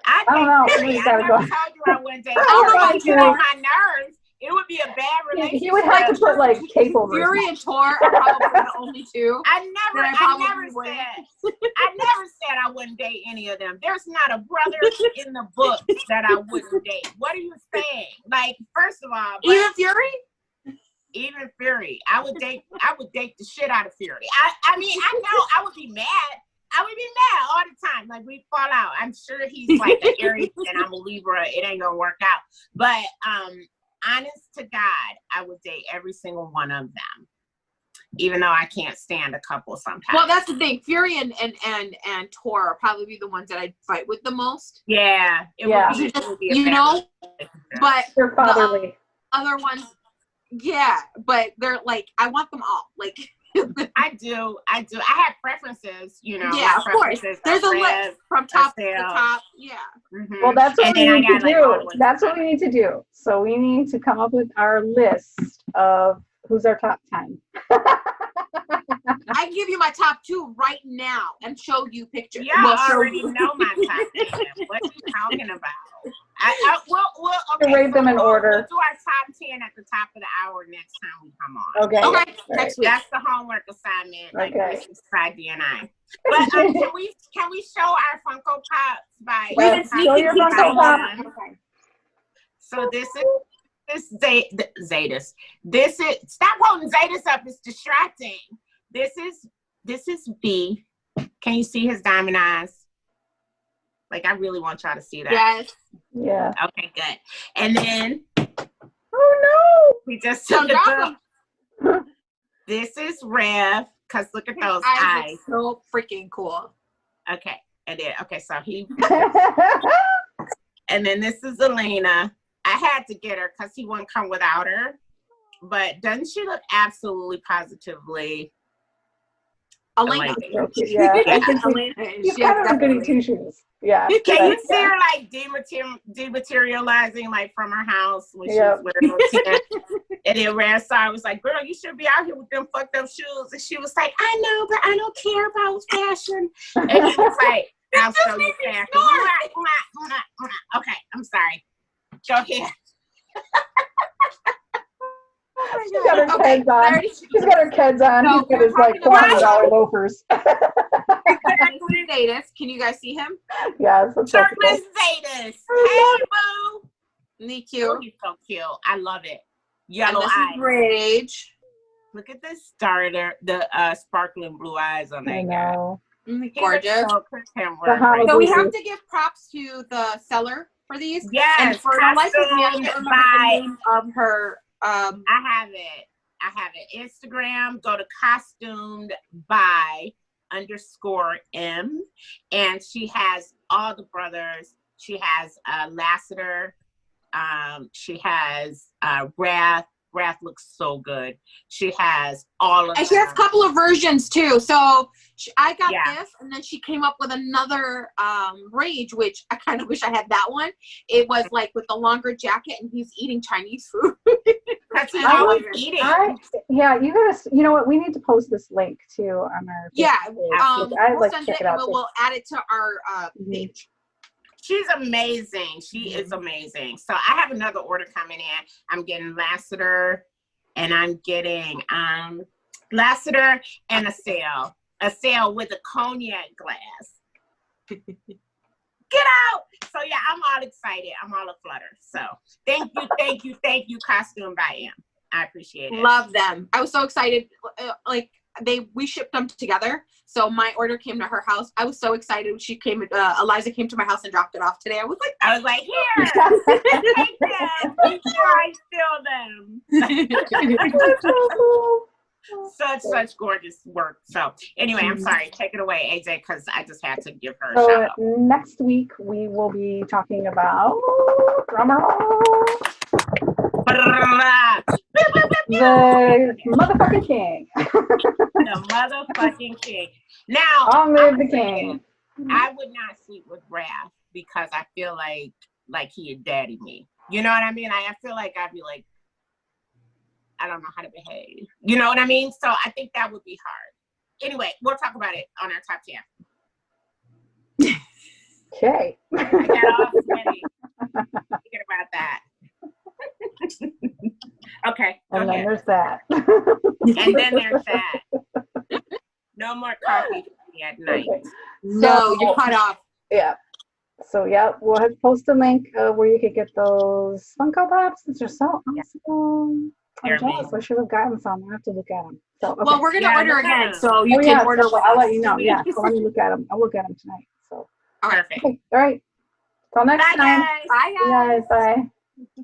I don't think know. Fury, We I gotta never go. told you I wouldn't date. I Oh, don't no, like you Fury. on my nerves. It would be a bad relationship. He would have to put like cape over his Fury mouth. and Tor are probably the only two. I that never said I wouldn't date any of them. There's not a brother in the book that I wouldn't date. What are you saying? Like, first of all, Even Fury? Even Fury, I would date the shit out of Fury. I mean, I know I would be mad. I would be mad all the time. Like, we fall out. I'm sure he's like an Aries and I'm a Libra. It ain't gonna work out. But honest to God, I would date every single one of them, even though I can't stand a couple sometimes. Well, that's the thing. Fury and Tor are probably the ones that I'd fight with the most. Yeah, it would be a you know, but They're fatherly. Other ones, yeah, but they're like, I want them all. Like, I do. I have preferences, you know. Yeah, of course. There's a list from top to top. Yeah. Mm-hmm. Well, that's what we need to do. Like, that's what we need to do. So we need to come up with our list of who's our top 10. I can give you my top 2 right now and show you pictures. Yeah, I already know my top 10. What are you talking about? We'll rate them in order. We'll do our top 10 at the top of the hour next time we come on. Okay. Next week. That's the homework assignment. Like, okay. Friday and I. But can we show our Funko Pops by? Yes, show your Funko Pop. Okay. So this is Zetas. This is, stop holding Zetas up. It's distracting. This is B. Can you see his diamond eyes? Like, I really want y'all to see that. Yes. Yeah. Okay, good. And then, oh no, we just took it. This is Rev, because look at those eyes. So freaking cool. Okay. And then, so he, and then this is Elena. I had to get her because he wouldn't come without her. But doesn't she look absolutely positively Elena? Yeah. Elena. She's kind of a goody two shoes. Yeah. Can you see her like dematerializing like from her house when she was wearing those tan? And then Ransar was like, "Girl, you should be out here with them fucked up shoes." And she was like, "I know, but I don't care about fashion." And he was like, "I'll show you fashion." Okay, I'm sorry. Go ahead. She's got her kids on. She's got her kids on. No, he's got his like $20 loafers. Zetas. Can you guys see him? Yes, that's so cool. Zetas. Hey, boo. Me cute. Oh, he's so cute. I love it. Yellow eyes. Rage. Look at this starter, the sparkling blue eyes on that guy. Gorgeous. So we have to give props to the seller for these. Yes. And for the life of me, I can't remember the name of her. I have it. Instagram, go to costumed by _M, and she has all the brothers. She has Lassiter. She has Wrath. Wrath looks so good. She has all of them. And she has a couple of versions too. So I got this, and then she came up with another Rage, which I kind of wish I had that one. It was like with the longer jacket, and he's eating Chinese food. That's what I was eating. You gotta. You know what? We need to post this link too on our. I'd like to check it out. We'll add it to our page. She's amazing. She is amazing. So I have another order coming in. I'm getting Lassiter, and I'm getting Lassiter and a sale with a cognac glass. Get out. So yeah, I'm all excited. I'm all aflutter. So thank you, Costume by M. I appreciate it. Love them. I was so excited. We shipped them together. So my order came to her house. I was so excited. Eliza came to my house and dropped it off today. I was like, here, take them before I steal them. Such gorgeous work. So anyway, I'm sorry. Take it away, AJ, because I just had to give her a shout out. Next week we will be talking about drumroll. The motherfucking king. The motherfucking king. Now, Long live the king. I would not sleep with Raph because I feel like he'd daddy me. You know what I mean? I feel like I'd be like, I don't know how to behave. You know what I mean? So I think that would be hard. Anyway, we'll talk about it on our top 10. Okay. I got all sweaty thinking about that. Okay, go And then ahead. there's that. And then there's that. No more coffee for me at night. Okay. No, So, you're cut off. yeah. So, yeah, we'll have to post a link where you could get those Funko Pops. They're so awesome. I'm They're jealous. I should have gotten some. I have to look at them. So, okay. Well, we're gonna Yeah, order look at again, them. so you Oh, can yeah, order so with I'll us. let you know. Yeah, so let me look at them. I'll look at them tonight. So, Perfect. okay. All right. Till next Bye, time. guys. Bye, See you guys. guys. Bye.